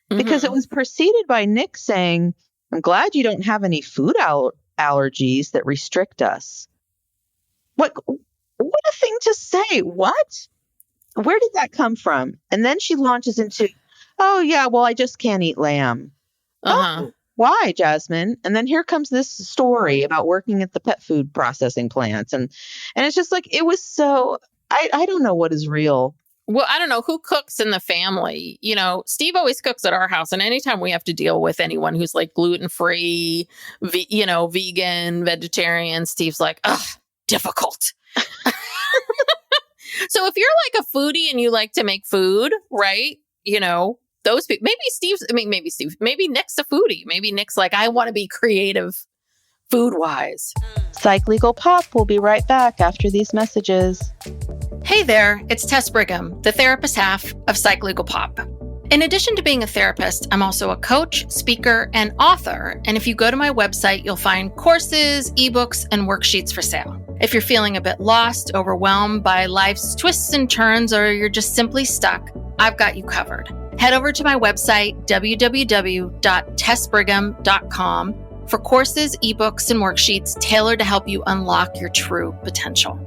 Because it was preceded by Nick saying, I'm glad you don't have any food allergies that restrict us. What a thing to say. What? Where did that come from? And then she launches into, oh, yeah, well, I just can't eat lamb. Oh, why, Jasmin? And then here comes this story about working at the pet food processing plants. And it's just like, it was so, I don't know what is real. Well, I don't know who cooks in the family. Steve always cooks at our house. And anytime we have to deal with anyone who's gluten-free, vegan, vegetarian, Steve's like, ugh, difficult. So if you're like a foodie and you like to make food, right? Those people, maybe Nick's a foodie. Maybe Nick's like, I want to be creative food-wise. Psych Legal Pop will be right back after these messages. Hey there, it's Tess Brigham, the therapist half of Psych Legal Pop. In addition to being a therapist, I'm also a coach, speaker, and author. And if you go to my website, you'll find courses, ebooks, and worksheets for sale. If you're feeling a bit lost, overwhelmed by life's twists and turns, or you're just simply stuck, I've got you covered. Head over to my website, www.tessbrigham.com, for courses, ebooks, and worksheets tailored to help you unlock your true potential.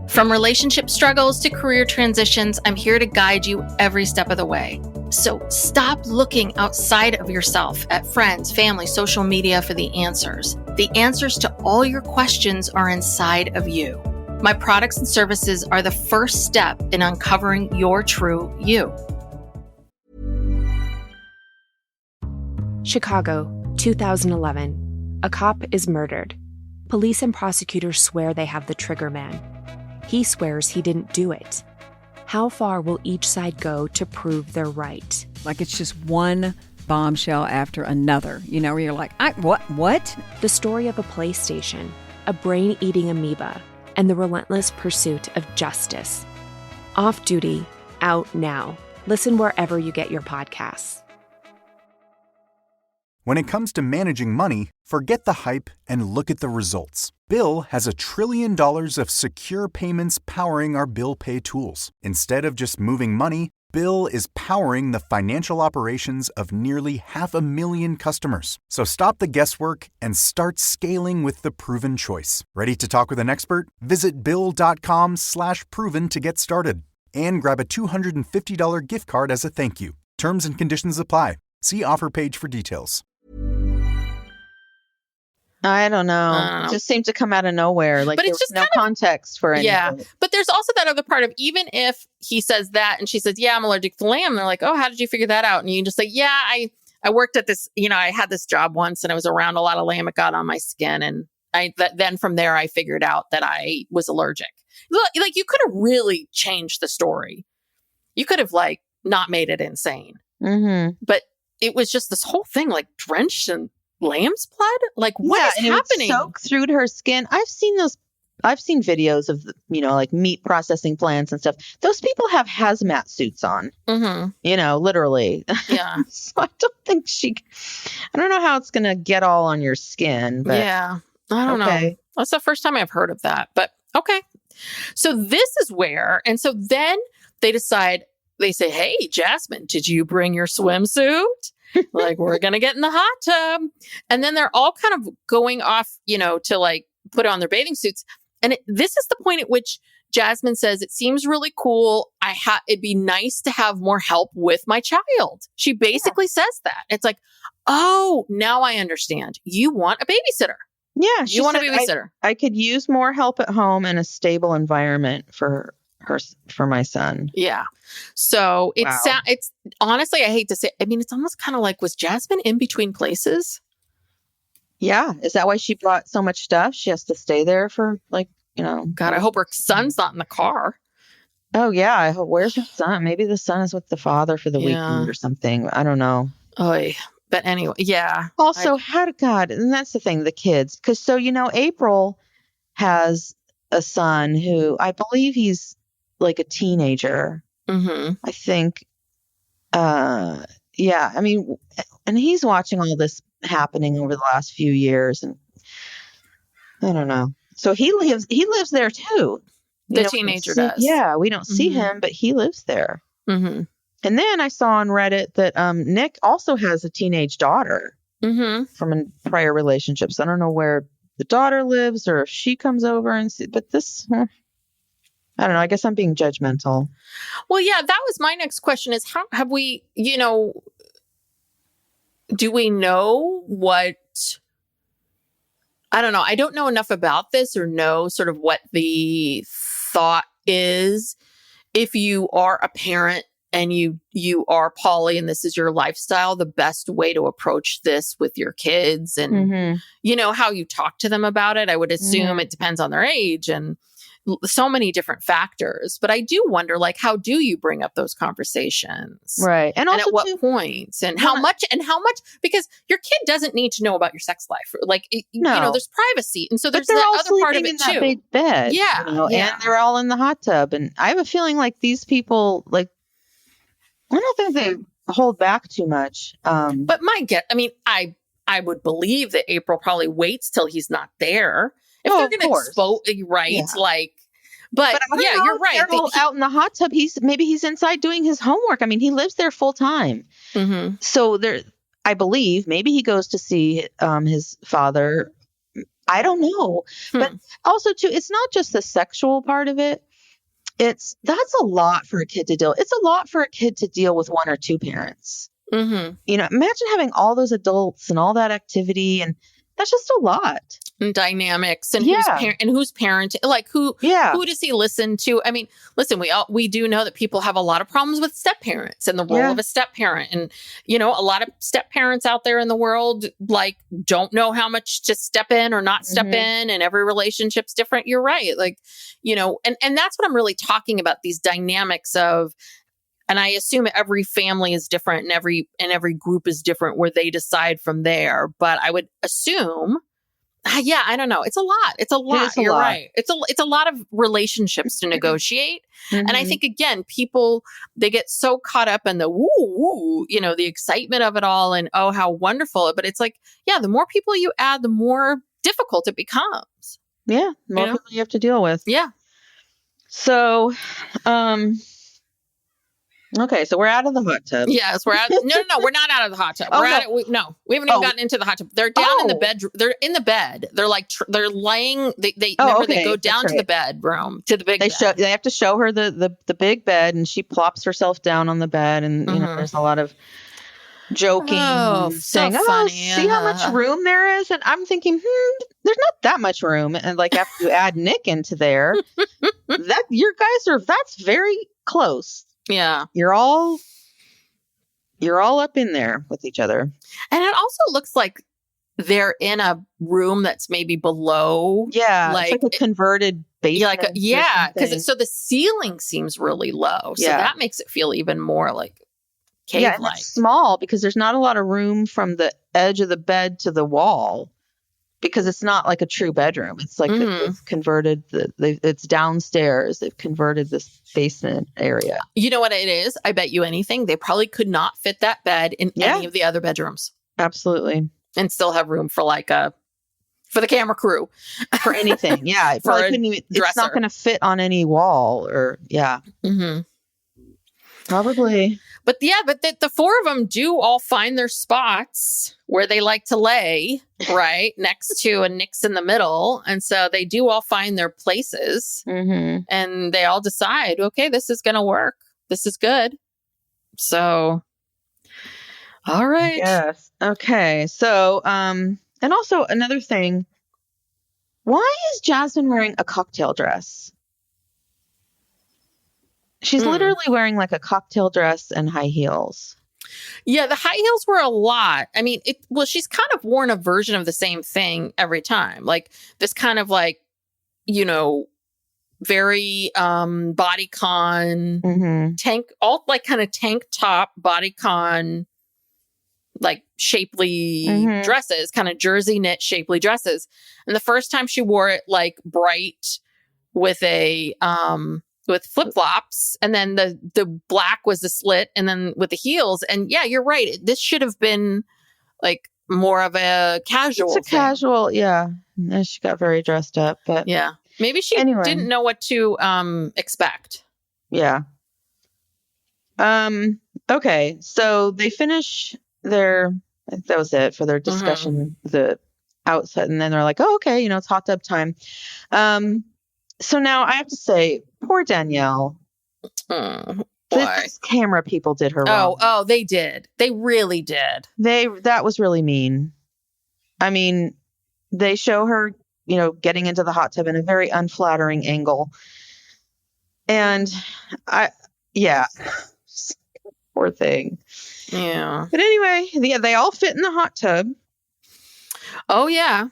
From relationship struggles to career transitions, I'm here to guide you every step of the way. So stop looking outside of yourself at friends, family, social media for the answers. The answers to all your questions are inside of you. My products and services are the first step in uncovering your true you. Chicago, 2011. A cop is murdered. Police and prosecutors swear they have the trigger man. He swears he didn't do it. How far will each side go to prove they're right? It's just one bombshell after another, where you're like, what? The story of a PlayStation, a brain-eating amoeba, and the relentless pursuit of justice. Off Duty, out now. Listen wherever you get your podcasts. When it comes to managing money, forget the hype and look at the results. Bill has $1 trillion of secure payments powering our bill pay tools. Instead of just moving money, Bill is powering the financial operations of nearly 500,000 customers. So stop the guesswork and start scaling with the proven choice. Ready to talk with an expert? Visit Bill.com/proven to get started. And grab a $250 gift card as a thank you. Terms and conditions apply. See offer page for details. I don't know. It just seemed to come out of nowhere. But there it's just was no context for anything. Yeah. But there's also that other part of, even if he says that and she says, yeah, I'm allergic to lamb. They're like, oh, how did you figure that out? And you can just say, yeah, I worked at this, I had this job once and I was around a lot of lamb. It got on my skin and then from there, I figured out that I was allergic. Like, you could have really changed the story. You could have, like, not made it insane. Mm-hmm. But it was just this whole thing, like, drenched in lamb's blood. Like, what is happening? It would soak through to her skin. I've seen videos of, like meat processing plants and stuff. Those people have hazmat suits on, literally. Yeah. So I don't know how it's going to get all on your skin. But yeah, I don't know. That's the first time I've heard of that, but okay. So this is where, and so then they say, hey, Jasmin, did you bring your swimsuit? Like, we're going to get in the hot tub. And then they're all kind of going off, to like put on their bathing suits. And this is the point at which Jasmin says, it seems really cool. It'd be nice to have more help with my child. She basically says that. It's like, oh, now I understand. You want a babysitter. Yeah. You want a babysitter. I could use more help at home and a stable environment for my son. Yeah. So it's honestly, I hate to say, I mean, it's almost kind of like, was Jasmin in between places? Yeah. Is that why she brought so much stuff? She has to stay there for God, I hope her son's not in the car. Oh yeah. I hope, where's her son? Maybe the son is with the father for the weekend or something. I don't know. Oy. But anyway, yeah. Also, and that's the thing, the kids. Because April has a son who I believe he's like a teenager. Mm-hmm. I think. Yeah. I mean, and he's watching all this happening over the last few years, and I don't know. So he lives there too. The teenager does. Yeah, we don't see him, but he lives there. Mm-hmm. And then I saw on Reddit that Nick also has a teenage daughter from a prior relationship. So I don't know where the daughter lives or if she comes over and see. But this, I don't know. I guess I'm being judgmental. Well, yeah, that was my next question: is how have we? Do we know what? I don't know. I don't know enough about this or know sort of what the thought is if you are a parent and you are poly and this is your lifestyle, the best way to approach this with your kids and, how you talk to them about it. I would assume it depends on their age and so many different factors. But I do wonder, like, how do you bring up those conversations? Right. And also at what points and how much, because your kid doesn't need to know about your sex life. Like, there's privacy. And so there's that other part of it too. That big bed. Yeah. And they're all in the hot tub. And I have a feeling like these people, like, I don't think they hold back too much. But I would believe that April probably waits till he's not there. If they're going to expose, right? Yeah. Like, but yeah, you're right. They're all out in the hot tub. Maybe he's inside doing his homework. I mean, he lives there full time. Mm-hmm. So I believe maybe he goes to see his father. I don't know. But also too, it's not just the sexual part of it. That's a lot for a kid to deal. It's a lot for a kid to deal with one or two parents. Mm-hmm. Imagine having all those adults and all that activity, and that's just a lot. And dynamics and who's parent, like who does he listen to? I mean, listen, we do know that people have a lot of problems with step parents and the role of a step parent. And, a lot of step parents out there in the world, like, don't know how much to step in or not step in, and every relationship's different. You're right. Like, and that's what I'm really talking about, these dynamics of, and I assume every family is different and every group is different where they decide from there. But I would assume, I don't know. It's a lot. It's a lot. You're right. It's a lot of relationships to negotiate. And I think, again, people, they get so caught up in the woo, the excitement of it all and, oh, how wonderful. But it's like, the more people you add, the more difficult it becomes. Yeah. The more people you have to deal with. Yeah. So, okay, so we're out of the hot tub. Yes, we're out. No, we're not out of the hot tub. We haven't even gotten into the hot tub. They're down in the bedroom. They're in the bed. They're like they're laying. They go down to the bedroom, to the big bed. They have to show her the big bed, and she plops herself down on the bed, and there's a lot of joking, saying, funny. See how much room there is, and I'm thinking, there's not that much room, and like after you add Nick into there, that's very close. Yeah. You're all up in there with each other. And it also looks like they're in a room that's maybe below. Yeah. It's like a converted basement. Because so the ceiling seems really low. So that makes it feel even more like cave-like. Yeah, and it's small because there's not a lot of room from the edge of the bed to the wall because it's not like a true bedroom. It's like they've converted, it's downstairs. They've converted this basement area. You know what it is? I bet you anything. They probably could not fit that bed in any of the other bedrooms. Absolutely. And still have room for for the camera crew. For anything. Yeah. It probably couldn't even, it's not going to fit on any wall or, Probably. But the four of them do all find their spots where they like to lay, right? Next to a Nick's in the middle. And so they do all find their places and they all decide, okay, this is going to work. This is good. So, all right. Yes. Okay. So, and also another thing, why is Jasmin wearing a cocktail dress? She's literally wearing like a cocktail dress and high heels. Yeah, the high heels were a lot. I mean, she's kind of worn a version of the same thing every time. Like this kind of like, very bodycon tank, all like kind of tank top bodycon, like shapely dresses, kind of jersey knit shapely dresses. And the first time she wore it like bright with a with flip-flops, and then the black was the slit, and then with the heels. And yeah, you're right. This should have been like more of a casual It's a casual, yeah. And she got very dressed up, but yeah. Maybe she didn't know what to expect. Yeah. Okay, so they finish their, that was it for their discussion, the outset, and then they're like, oh, okay, it's hot tub time. So now I have to say, poor Danielle. This camera people did her wrong. Oh, they did. They really did. That was really mean. I mean, they show her, getting into the hot tub in a very unflattering angle. And poor thing. Yeah. But anyway, they all fit in the hot tub. Oh, yeah.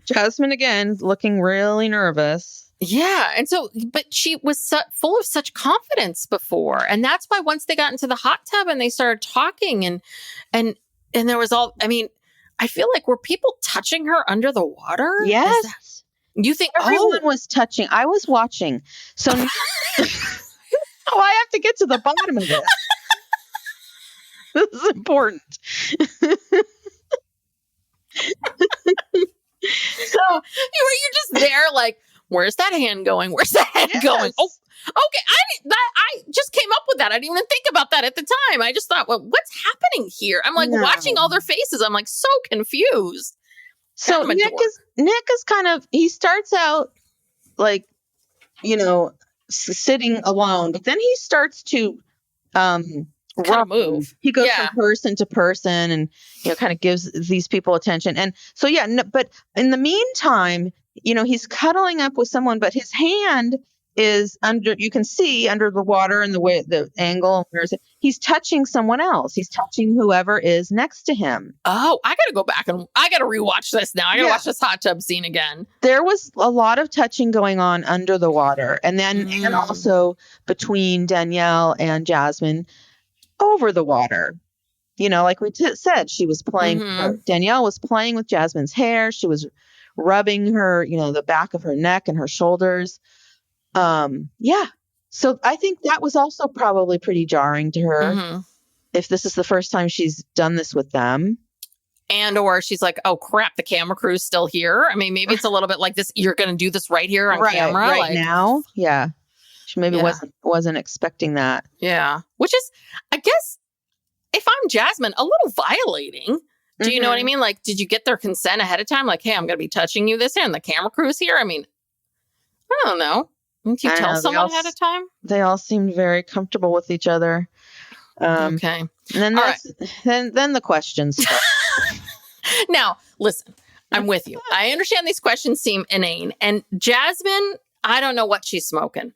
Jasmin again looking really nervous. Yeah. And so, but she was full of such confidence before. And that's why once they got into the hot tub and they started talking and there was I feel like were people touching her under the water? Yes. You think everyone was touching? I was watching. So I have to get to the bottom of this. This is important. So you're just there like, where's that hand going? Where's that head going? Oh, okay. I just came up with that. I didn't even think about that at the time. I just thought, well, what's happening here? I'm like watching all their faces. I'm like so confused. So Nick is kind of, he starts out like, sitting alone, but then he starts to move. He goes from person to person and kind of gives these people attention. And so but in the meantime, he's cuddling up with someone, but his hand is under, you can see under the water and the way the angle, he's touching someone else. He's touching whoever is next to him. Oh, I gotta go back and I gotta rewatch this now. I gotta watch this hot tub scene again. There was a lot of touching going on under the water, and then and also between Danielle and Jasmin over the water. Like we said, she was playing. Danielle was playing with Jasmin's hair. She was rubbing her, the back of her neck and her shoulders. So I think that was also probably pretty jarring to her if this is the first time she's done this with them. And or she's like, oh crap, the camera crew's still here. I mean, maybe it's a little bit like this. You're going to do this right here on camera right now. Yeah. She maybe wasn't expecting that. Yeah. Which is, I guess, if I'm Jasmin, a little violating. Do you know what I mean? Like, did you get their consent ahead of time? Like, hey, I'm going to be touching you this here and the camera crew's here. I mean, I don't know. Didn't you tell someone ahead of time? They all seemed very comfortable with each other. Okay. And then then the questions. Now, listen, I'm with you. I understand these questions seem inane. And Jasmin, I don't know what she's smoking.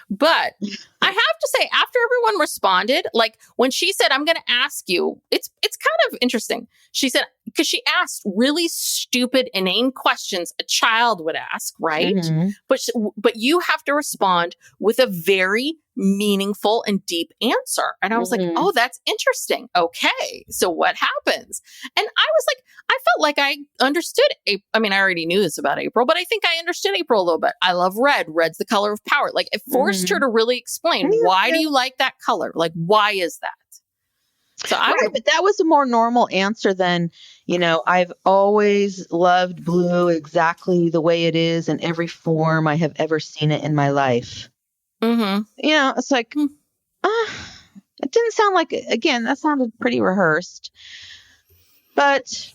But I have to say, after everyone responded, like when she said, I'm going to ask you, it's kind of interesting. She said, because she asked really stupid, inane questions a child would ask, right? Mhm. But you have to respond with a very meaningful and deep answer. And I was like, Mhm. oh, that's interesting. Okay. So what happens? And I was like, I felt like I understood April. I mean, I already knew this about April, but I think I understood April a little bit. I love red. Red's the color of power. Like it forced her to really explain, why do you like that color? Like, why is that? So but that was a more normal answer than, I've always loved blue exactly the way it is in every form I have ever seen it in my life. Mm-hmm. It's like, it didn't sound like, again, that sounded pretty rehearsed. But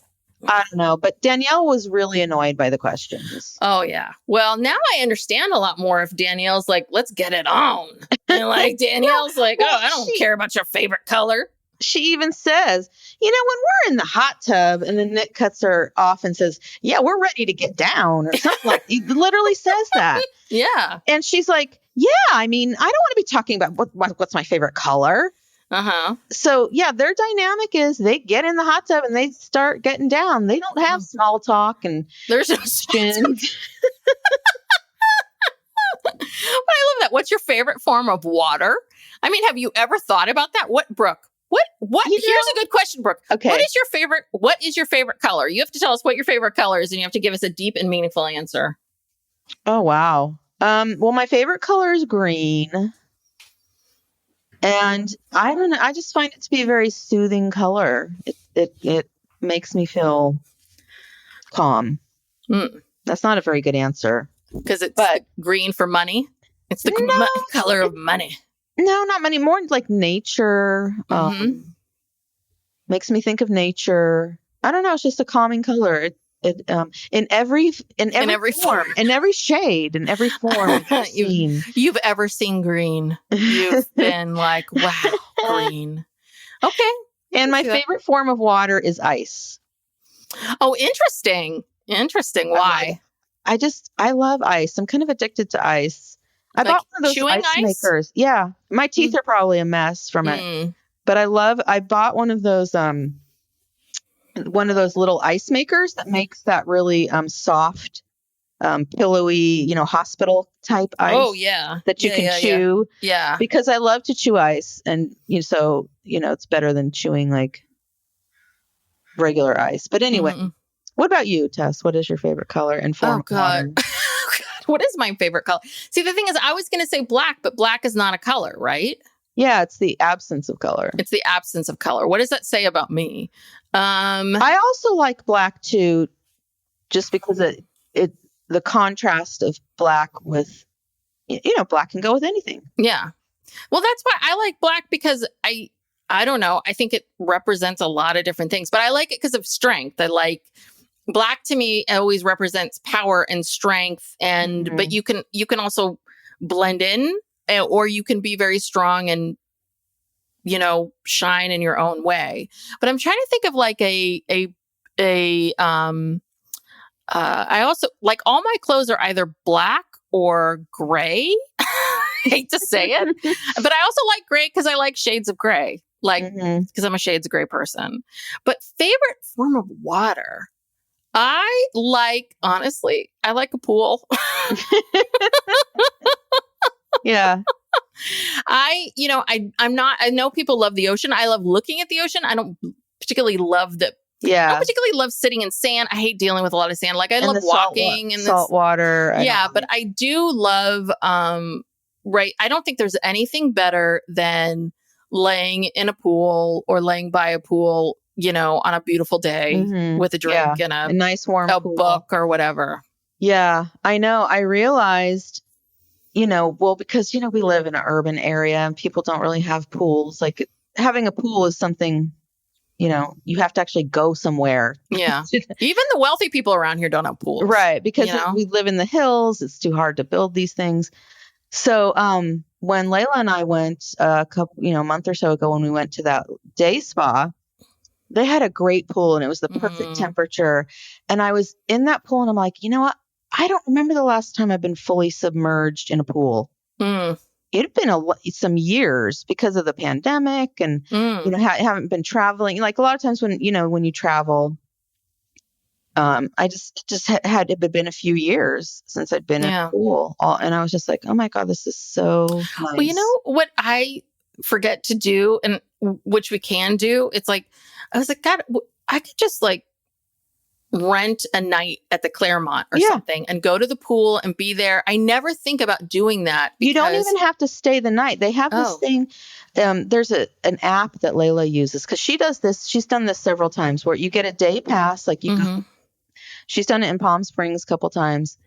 I don't know. But Danielle was really annoyed by the questions. Oh, yeah. Well, now I understand a lot more if Danielle's like, let's get it on. And like Danielle's like, I don't care about your favorite color. She even says, when we're in the hot tub, and then Nick cuts her off and says, yeah, we're ready to get down or something like he literally says that. Yeah. And she's like, yeah, I mean, I don't want to be talking about what's my favorite color. Uh-huh. So, yeah, their dynamic is they get in the hot tub and they start getting down. They don't have small talk and there's no questions. But I love that. What's your favorite form of water? I mean, have you ever thought about that? What, Brooke? What? Here's a good question, Brooke. Okay. What is your favorite color? You have to tell us what your favorite color is, and you have to give us a deep and meaningful answer. Oh, wow. Well, my favorite color is green. And I don't know. I just find it to be a very soothing color. It makes me feel calm. That's not a very good answer. Because it's green for money. It's the color of money. No, not money. More like nature. Makes me think of nature. I don't know. It's just a calming color. It in every form, in every shade, in every form you've ever seen green. You've been like, wow, green. Okay. And my favorite form of water is ice. Oh, interesting. Why? I love ice. I'm kind of addicted to ice. I bought one of those ice makers. Yeah. My teeth are probably a mess from it. But I bought one of those little ice makers that makes that really soft, pillowy, hospital type ice. Oh, yeah. That you can chew. Yeah. Because I love to chew ice. And, so, it's better than chewing like regular ice. But anyway, what about you, Tess? What is your favorite color and form of water? What is my favorite color? See, the thing is, I was going to say black, but black is not a color, right? Yeah, it's the absence of color. It's the absence of color. What does that say about me? I also like black too, just because the contrast of black with, black can go with anything. Yeah. Well, that's why I like black, because I don't know. I think it represents a lot of different things, but I like it because of strength. I like black. To me, it always represents power and strength, and but you can also blend in, or you can be very strong and shine in your own way. But I'm trying to think of like I also like all my clothes are either black or gray. I hate to say it, but I also like gray because I like shades of gray, like because I'm a shades of gray person. But favorite form of water, honestly, I like a pool. Yeah. I know people love the ocean. I love looking at the ocean. I don't particularly love I don't particularly love sitting in sand. I hate dealing with a lot of sand. Like I love walking in salt water. But I do love, right. I don't think there's anything better than laying in a pool or laying by a pool, on a beautiful day with a drink and a nice warm pool. Book or whatever. Yeah, I know. I realized, because, we live in an urban area and people don't really have pools. Like having a pool is something, you have to actually go somewhere. Yeah. Even the wealthy people around here don't have pools. Right. Because we live in the hills. It's too hard to build these things. So when Layla and I went a month or so ago, when we went to that day spa, they had a great pool and it was the perfect temperature. And I was in that pool and I'm like, you know what? I don't remember the last time I've been fully submerged in a pool. It had been some years because of the pandemic and, haven't been traveling. Like a lot of times when you travel, I just had it been a few years since I'd been in a pool, and I was just like, oh my God, this is so nice. Well, you know what I forget to do, and which we can do. It's like, I was like, God, I could just like rent a night at the Claremont or something and go to the pool and be there. I never think about doing that. You don't even have to stay the night. They have this thing. There's an app that Layla uses because she does this. She's done this several times where you get a day pass. Like you go, she's done it in Palm Springs a couple times.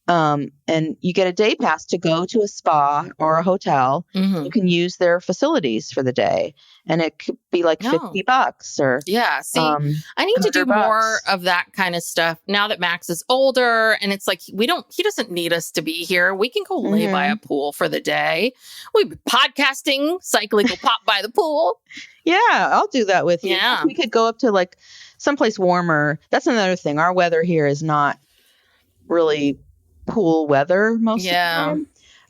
And you get a day pass to go to a spa or a hotel. You can use their facilities for the day, and it could be like $50 or See, I need to do more of that kind of stuff now that Max is older, and it's like he doesn't need us to be here. We can go lay by a pool for the day. We'd be podcasting, cycling, will pop by the pool. Yeah, I'll do that with you. Yeah, we could go up to like someplace warmer. That's another thing. Our weather here is not really pool weather most of the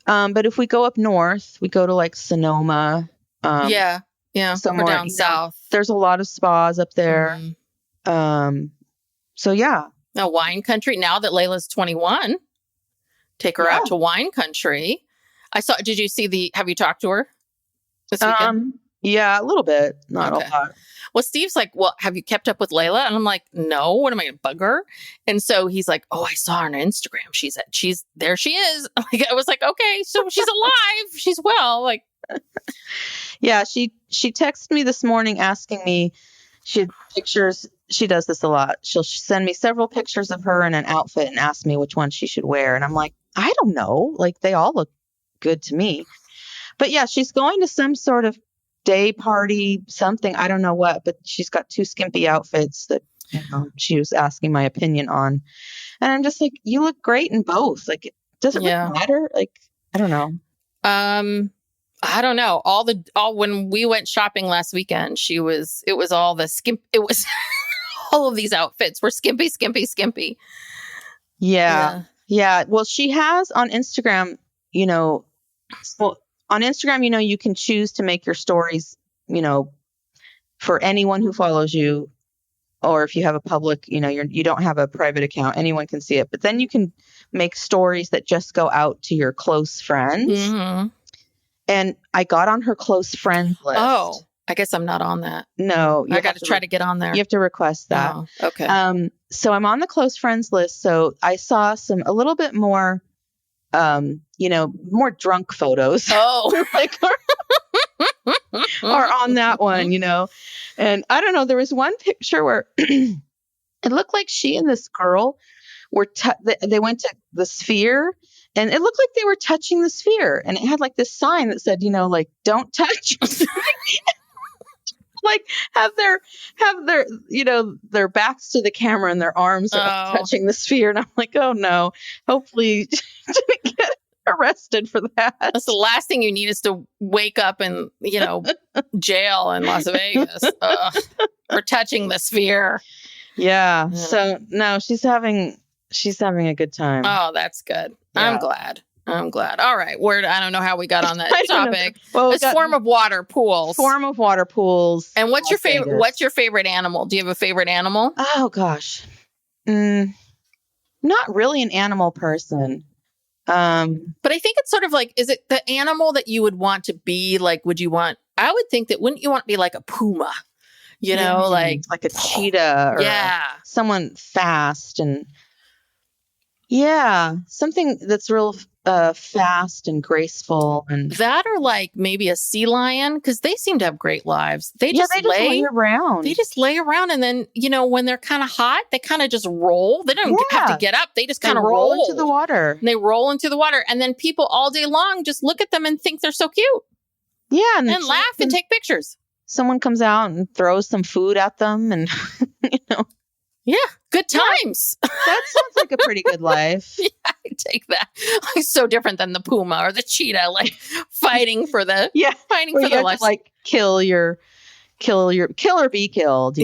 time. But if we go up north, we go to like Sonoma. Somewhere down south. There's a lot of spas up there. So yeah. Now wine country. Now that Layla's 21, take her out to wine country. Did you see have you talked to her this weekend? Yeah, a little bit. Not a lot. Well, Steve's like, well, have you kept up with Layla? And I'm like, no, what am I going to bug her? And so he's like, oh, I saw her on Instagram. She's there she is. I was like, okay, so she's alive. She's well. Like, yeah, she texted me this morning asking me, she had pictures. She does this a lot. She'll send me several pictures of her in an outfit and ask me which one she should wear. And I'm like, I don't know. Like, they all look good to me. But yeah, she's going to some sort of day party, something, I don't know what, but she's got 2 skimpy outfits that she was asking my opinion on. And I'm just like, you look great in both. Like, does it really matter? Like, I don't know. I don't know. When we went shopping last weekend, it was all the it was all of these outfits were skimpy. Yeah. Well, she has on Instagram, on Instagram, you can choose to make your stories, for anyone who follows you, or if you have a public, you don't have a private account, anyone can see it. But then you can make stories that just go out to your close friends. And I got on her close friends list. Oh, I guess I'm not on that. No, I got to try to get on there. You have to request that. Oh, okay. So I'm on the close friends list. So I saw a little bit more. More drunk photos. Oh, are on that one, and I don't know. There was one picture where it looked like she and this girl were, they went to the Sphere, and it looked like they were touching the Sphere, and it had like this sign that said, don't touch. Like have their their backs to the camera and their arms are touching the Sphere, and I'm like, oh no, hopefully didn't get arrested for that. That's the last thing you need is to wake up in jail in Las Vegas for touching the Sphere. Yeah. So no, she's having a good time. Oh, that's good. Yeah. I'm glad. All right. I don't know how we got on that topic. Well, it's form of water pools. And what's your favorite? What's your favorite animal? Do you have a favorite animal? Oh gosh, not really an animal person. But I think it's sort of like, is it the animal that you would want to be? Like, I would think that wouldn't you want to be like a puma? Like a cheetah or someone fast and something that's real fast and graceful, and that, or like maybe a sea lion, because they seem to have great lives. They just lay around. They just lay around, and then when they're kind of hot, they kind of just roll. They don't have to get up. They just kind of roll into the water. And they roll into the water, and then people all day long just look at them and think they're so cute. Yeah, and laugh and take pictures. Someone comes out and throws some food at them, and Yeah, good times. That sounds like a pretty good life. Yeah, I take that. Like, so different than the puma or the cheetah, like fighting for the life. Like kill or be killed.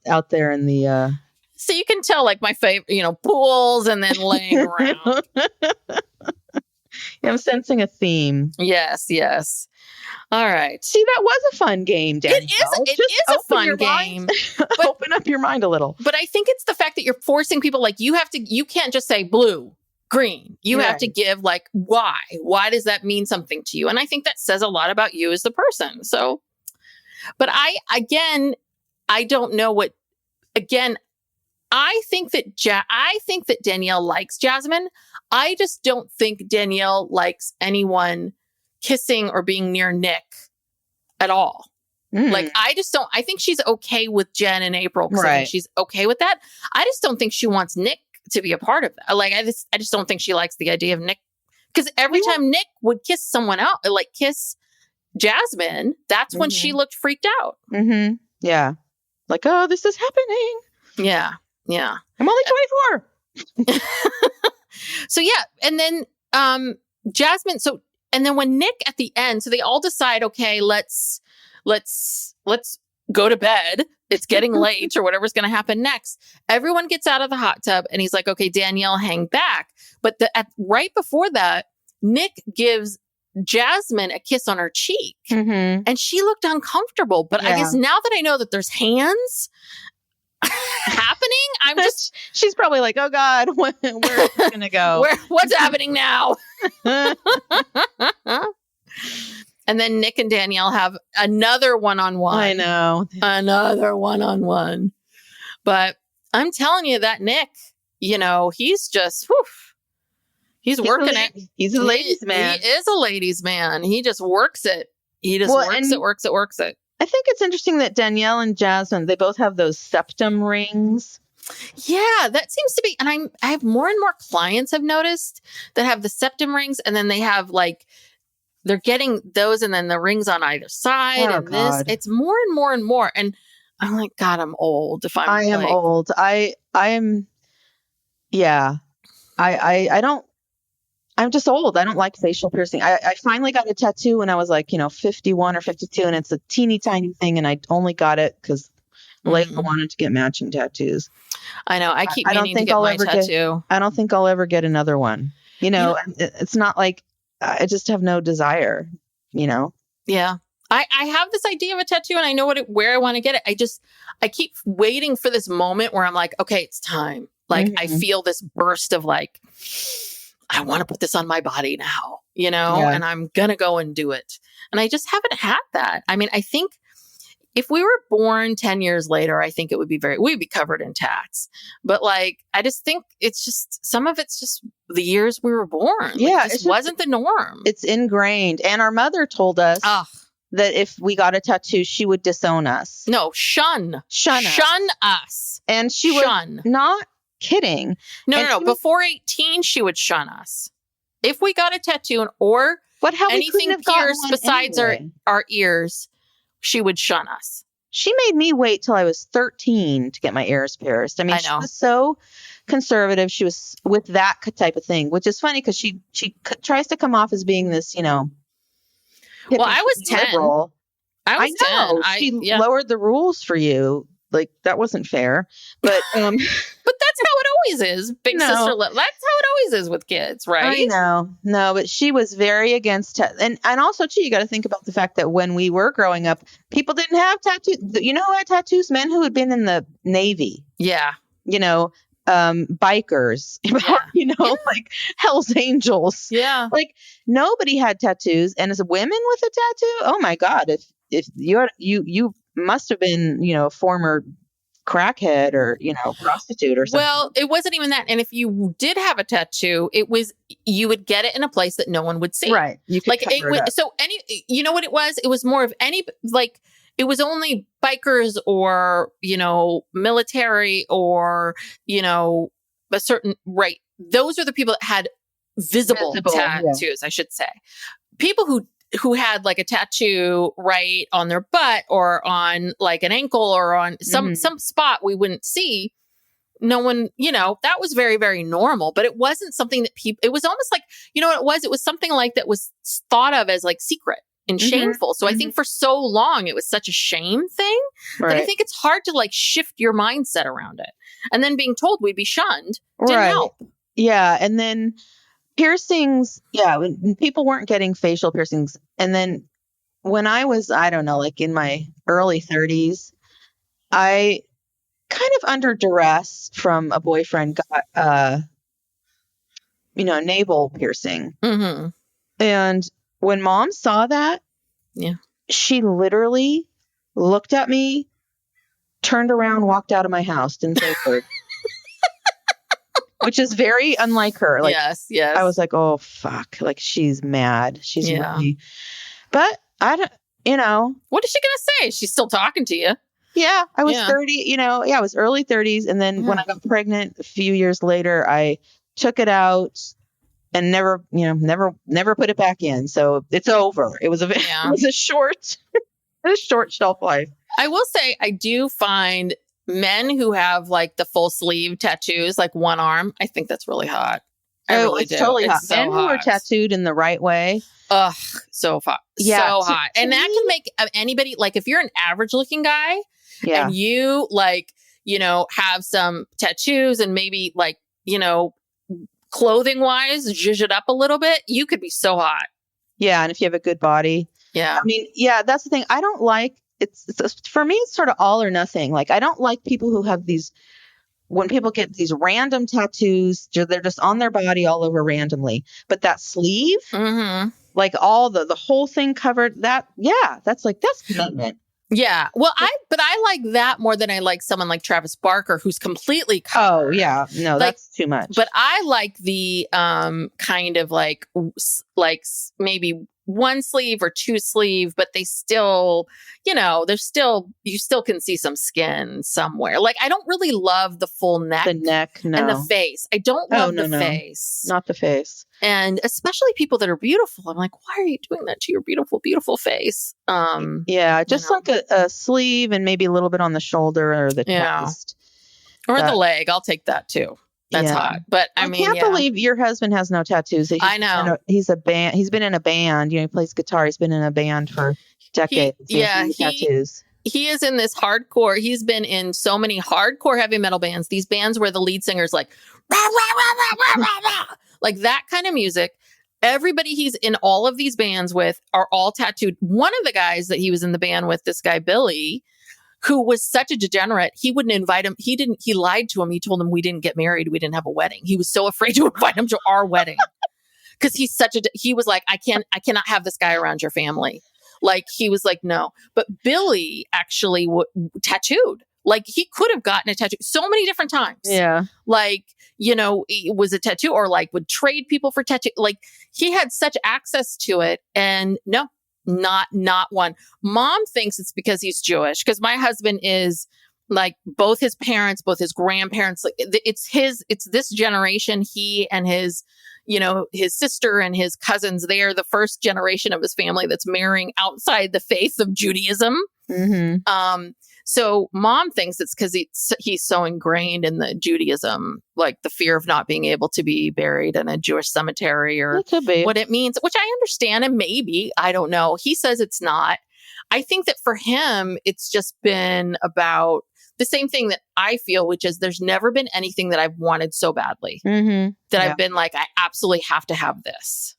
Out there in the. So you can tell, like my favorite, pools and then laying around. I'm sensing a theme. Yes. All right. See, that was a fun game, Danielle. It is a fun game. But open up your mind a little. But I think it's the fact that you're forcing people, like, you can't just say blue, green. You have to give, like, why? Why does that mean something to you? And I think that says a lot about you as the person. So, but I don't know what, again, I think that Danielle likes Jasmin. I just don't think Danielle likes anyone kissing or being near Nick at all. Like, I think she's okay with Jen and April. Right. She's okay with that. I just don't think she wants Nick to be a part of that. Like, I just don't think she likes the idea of Nick. Because every time Nick would kiss someone else, like kiss Jasmin, that's when she looked freaked out. Mm-hmm. Yeah. Like, oh, this is happening. Yeah. Yeah. I'm only 24. So, yeah. And then Jasmin, and then when Nick at the end, so they all decide, okay, let's go to bed. It's getting late or whatever's going to happen next. Everyone gets out of the hot tub and he's like, okay, Danielle, hang back. But right before that, Nick gives Jasmin a kiss on her cheek and she looked uncomfortable. But I guess now that I know that there's hands happening, she's probably like, oh God, where is it going to go? What's happening now? And then Nick and Danielle have another one-on-one. I know. Another one-on-one. But I'm telling you that Nick, he's just, he's working it. He's a ladies' man. He is a ladies' man. He just works it. He just works it. I think it's interesting that Danielle and Jasmin, they both have those septum rings. Yeah, that seems to be, and I have more and more clients I've noticed that have the septum rings, and then they have like, they're getting those and then the rings on either side and God. It's more and more and more. And I'm like, God, I'm old. I am old. I'm just old. I don't like facial piercing. I finally got a tattoo when I was like, 51 or 52, and it's a teeny tiny thing. And I only got it because Layla wanted to get matching tattoos. I know. I keep meaning to get my tattoo. I don't think I'll ever get another one. It's not like, I just have no desire, Yeah. I have this idea of a tattoo and I know where I want to get it. I keep waiting for this moment where I'm like, okay, it's time. Like, I feel this burst of like, I want to put this on my body now, and I'm going to go and do it. And I just haven't had that. I mean, I think if we were born 10 years later, I think it would be we'd be covered in tats. But like, I just think it's just, some of it's just the years we were born. Yeah. It just wasn't the norm. It's ingrained. And our mother told us that if we got a tattoo, she would disown us. No, shun us. And she was not kidding. No. Before 18, she would shun us. If we got a tattoo or anything pierced besides our ears, she would shun us. She made me wait till I was 13 to get my ears pierced. I mean, she was so conservative. She was with that type of thing, which is funny because she tries to come off as being this, well, I was 10. Liberal. I was 10. She lowered the rules for you. Like, that wasn't fair. But but that's how it always is. Big sister. That's how it always is with kids, right? I know. No, but she was very against and also too, you got to think about the fact that when we were growing up, people didn't have tattoos. You know who had tattoos? Men who had been in the Navy. Yeah. Bikers. Like Hell's Angels. Yeah. Like, nobody had tattoos, and as women with a tattoo, oh my God, if you must have been, a former crackhead or, prostitute or something. Well, it wasn't even that. And if you did have a tattoo, you would get it in a place that no one would see. Right. You could cover it up. So you know what it was? It was more of it was only bikers or, military or, a certain, right. Those are the people that had visible tattoos, I should say. People who had like a tattoo right on their butt or on like an ankle or on some spot we wouldn't see. No one, that was very, very normal, but it wasn't something that it was almost like, what it was? It was something like that was thought of as like secret and shameful. So I think for so long, it was such a shame thing that I think it's hard to like shift your mindset around it. And then being told we'd be shunned didn't help. Yeah. And then piercings, when people weren't getting facial piercings. And then when I was, I don't know, like in my early 30s, I kind of under duress from a boyfriend got, navel piercing. Mm-hmm. And when Mom saw that, Yeah. she literally looked at me, turned around, walked out of my house, didn't say a word. Which is very unlike her. Like, yes. I was like, oh, fuck. Like, she's mad. She's really. But I don't, What is she going to say? She's still talking to you. Yeah, I was 30, I was early 30s. And then when I got pregnant a few years later, I took it out and never put it back in. So it's over. It was it was a short shelf life. I will say I do find men who have like the full sleeve tattoos, like one arm, I think that's really hot. I really it's do. Totally it's hot. So Men who are tattooed in the right way. Ugh, so hot. Yeah, so hot. And that can make anybody, like if you're an average looking guy and you like, have some tattoos and maybe like, clothing wise, zhuzh it up a little bit, you could be so hot. Yeah. And if you have a good body. Yeah. I mean, that's the thing. I don't like it's for me, it's sort of all or nothing. Like, I don't like people who have when people get these random tattoos, they're just on their body all over randomly. But that sleeve, like all the whole thing covered, that's commitment. Yeah. Well, I like that more than I like someone like Travis Barker, who's completely covered. Oh, yeah. No, that's too much. But I like the kind of like maybe one sleeve or two sleeve, but they still, you still can see some skin somewhere. Like, I don't really love the full neck. The neck, no. And the face. I don't love the face. Not the face. And especially people that are beautiful. I'm like, why are you doing that to your beautiful, beautiful face? Just like a sleeve and maybe a little bit on the shoulder or the chest. Or the leg. I'll take that too. That's hot. But I mean, can't believe your husband has no tattoos. I know. He's He's been in a band. He plays guitar. He's been in a band for decades. Tattoos. He is in this hardcore. He's been in so many hardcore heavy metal bands. These bands where the lead singer's like, rah, rah, rah, rah, rah, rah, rah. Like that kind of music. Everybody he's in all of these bands with are all tattooed. One of the guys that he was in the band with, this guy, Billy, who was such a degenerate, he wouldn't invite him. He lied to him. He told him we didn't get married. We didn't have a wedding. He was so afraid to invite him to our wedding because he was like, I cannot have this guy around your family. Like, he was like, no. But Billy actually tattooed. Like, he could have gotten a tattoo so many different times. Yeah. Like, it was a tattoo or like would trade people for tattoo. Like, he had such access to it. And no. Not one. Mom thinks it's because he's Jewish. Because my husband is like both his parents, both his grandparents. Like it's this generation. He and his sister and his cousins. They are the first generation of his family that's marrying outside the faith of Judaism. Mm-hmm. So Mom thinks it's because he's so ingrained in the Judaism, like the fear of not being able to be buried in a Jewish cemetery or what it means, which I understand. And maybe, I don't know. He says it's not. I think that for him, it's just been about the same thing that I feel, which is there's never been anything that I've wanted so badly that I've been like, I absolutely have to have this,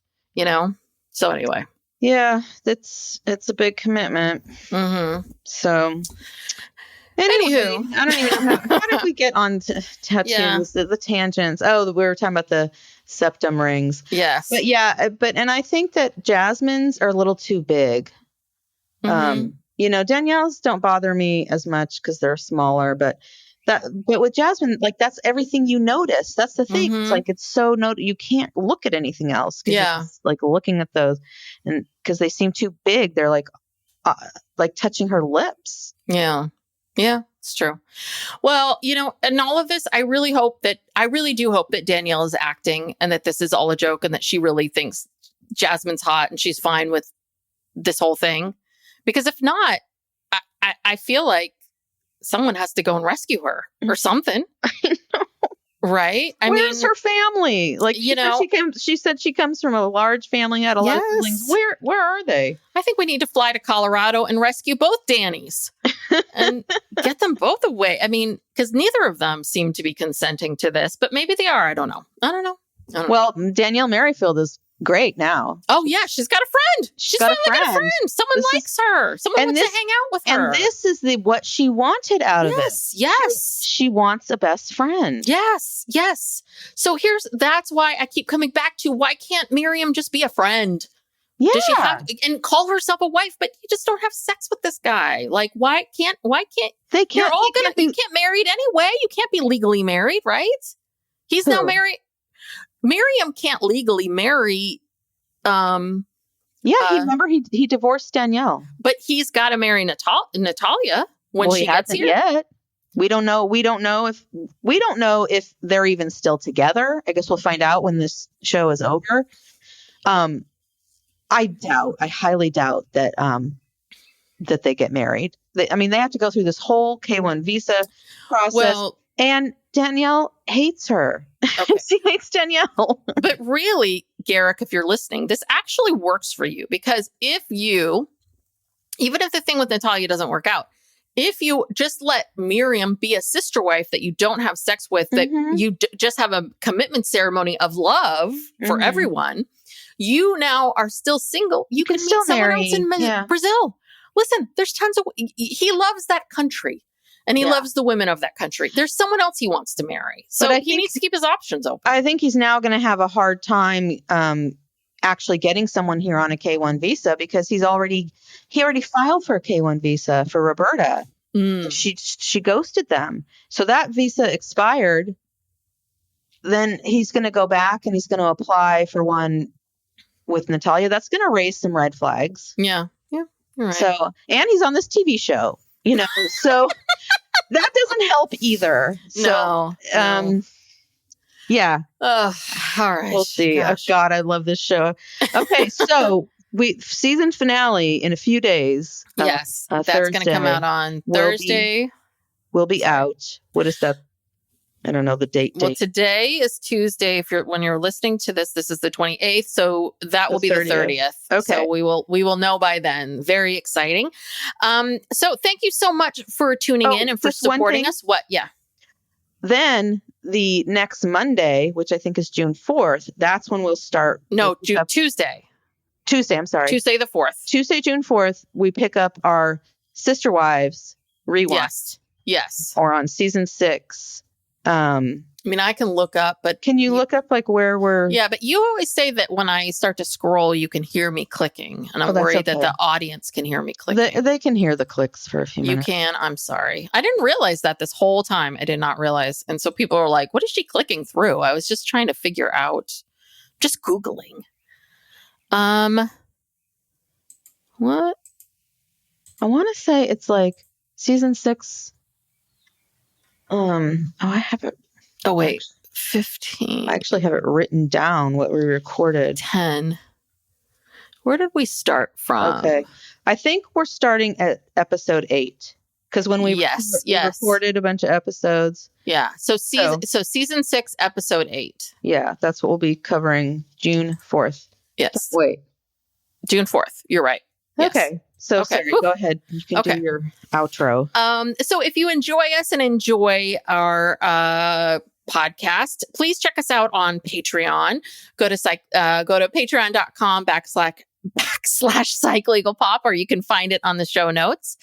So anyway. Yeah, it's a big commitment. Mm-hmm. So, anywho, I don't even know how did we get on tattoos? The tangents. Oh, we were talking about the septum rings. Yes, but and I think that Jasmine's are a little too big. Danielle's don't bother me as much because they're smaller, but with Jasmine, like that's everything you notice. That's the thing. It's like it's so you can't look at anything else. Yeah, it's like looking at those, and because they seem too big, they're like touching her lips. Yeah, it's true. Well, in all of this, I really do hope that Danielle is acting and that this is all a joke and that she really thinks Jasmine's hot and she's fine with this whole thing. Because if not, I feel like someone has to go and rescue her or something. I know. Right? Where's her family? Like, she said she comes from a large family, had a lot of siblings. Where are they? I think we need to fly to Colorado and rescue both Dannys and get them both away. I mean, because neither of them seem to be consenting to this, but maybe they are. I don't know. Well, Danielle Merrifield is great now. Oh yeah, she's got a friend. She's finally got a friend. Someone likes her. Someone wants to hang out with her. And this is what she wanted out of it. Yes. She wants a best friend. Yes. So that's why I keep coming back to, why can't Miriam just be a friend? Yeah. Does she have and call herself a wife, but you just don't have sex with this guy? Like, why can't they can't? You're all gonna get married anyway. You can't be legally married, right? He's now married. Miriam can't legally marry. Remember he divorced Danielle, but he's got to marry Natalia when she gets here. Yet. We don't know if they're even still together. I guess we'll find out when this show is over. I highly doubt that that they get married. They have to go through this whole K-1 visa process. And Danielle hates her. Okay. She hates Danielle. But really, Garrick, if you're listening, this actually works for you, because even if the thing with Natalia doesn't work out, if you just let Miriam be a sister wife that you don't have sex with, that you just have a commitment ceremony of love for everyone, you now are still single. You can meet someone else in Brazil. Listen, there's tons of... He loves that country. And he loves the women of that country. There's someone else he wants to marry. So he needs to keep his options open. I think he's now going to have a hard time actually getting someone here on a K-1 visa, because he already filed for a K-1 visa for Roberta. She ghosted them. So that visa expired. Then he's going to go back and he's going to apply for one with Natalia. That's going to raise some red flags. Yeah. Right. So, and he's on this TV show, so that doesn't help either. So, yeah. All right. We'll see. Gosh. Oh God, I love this show. Okay. So season finale in a few days. Yes. That's going to come out on Thursday. We'll be out. What is that? I don't know the date. Well, today is Tuesday. When you're listening to this is the 28th. So that will be the 30th. Okay. So we will know by then. Very exciting. So thank you so much for tuning in and for supporting us. What? Yeah. Then the next Monday, which I think is June 4th, that's when we'll start. No, Tuesday. I'm sorry. Tuesday the 4th. Tuesday, June 4th, we pick up our Sister Wives rewind. Yes. Or on season 6. I can look up, but can you look up like where we're? Yeah, but you always say that when I start to scroll, you can hear me clicking, and I'm worried that the audience can hear me clicking. They can hear the clicks for a few minutes. You can. I'm sorry. I didn't realize that this whole time. I did not realize, and so people are like, "What is she clicking through?" I was just trying to figure out, just Googling. What? I want to say it's like season 6. I have it. Oh, wait. 15. I actually have it written down what we recorded. 10. Where did we start from? Okay. I think we're starting at episode 8. Because when we recorded a bunch of episodes. Yeah. So season 6, episode 8. Yeah. That's what we'll be covering June 4th. Yes. Wait. June 4th. You're right. Yes. Okay. So Sarah, go ahead. You can do your outro. So if you enjoy us and enjoy our podcast, please check us out on Patreon. Go to patreon.com /PsychLegalPop, or you can find it on the show notes.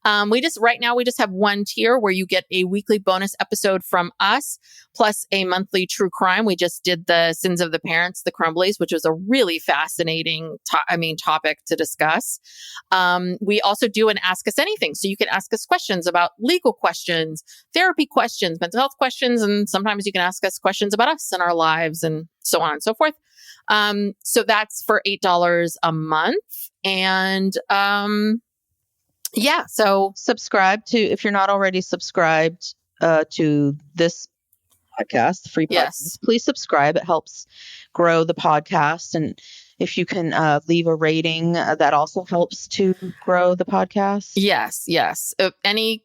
Right now we just have one tier where you get a weekly bonus episode from us, plus a monthly true crime. We just did the Sins of the Parents, the Crumblies, which was a really fascinating topic to discuss. We also do an Ask Us Anything. So you can ask us questions about legal questions, therapy questions, mental health questions, and sometimes you can ask us questions about us and our lives and so on and so forth. So that's for $8 a month. And, so subscribe to, if you're not already subscribed, to this podcast, free podcast, yes, please subscribe. It helps grow the podcast. And if you can, leave a rating, that also helps to grow the podcast. Yes. Any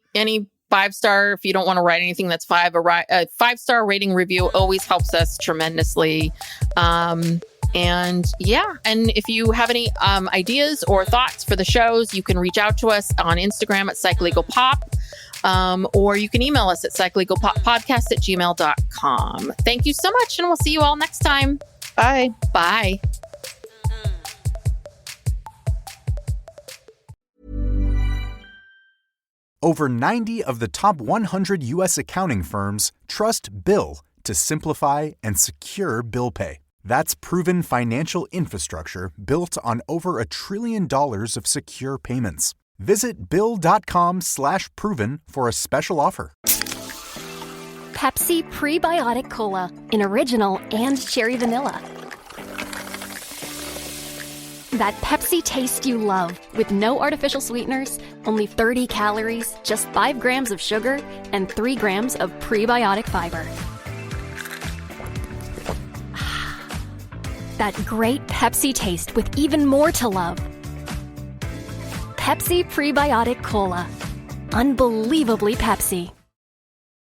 5-star, if you don't want to write anything that's 5, a 5-star rating review always helps us tremendously. And if you have any ideas or thoughts for the shows, you can reach out to us on Instagram at PsychLegalPop, or you can email us at PsychLegalPodcast@gmail.com. Thank you so much, and we'll see you all next time. Bye. Bye. Over 90 of the top 100 U.S. accounting firms trust Bill to simplify and secure bill pay. That's proven financial infrastructure built on over $1 trillion of secure payments. Visit Bill.com/proven for a special offer. Pepsi Prebiotic Cola in original and cherry vanilla. That Pepsi taste you love with no artificial sweeteners, only 30 calories, just 5 grams of sugar, and 3 grams of prebiotic fiber. That great Pepsi taste with even more to love. Pepsi Prebiotic Cola. Unbelievably Pepsi.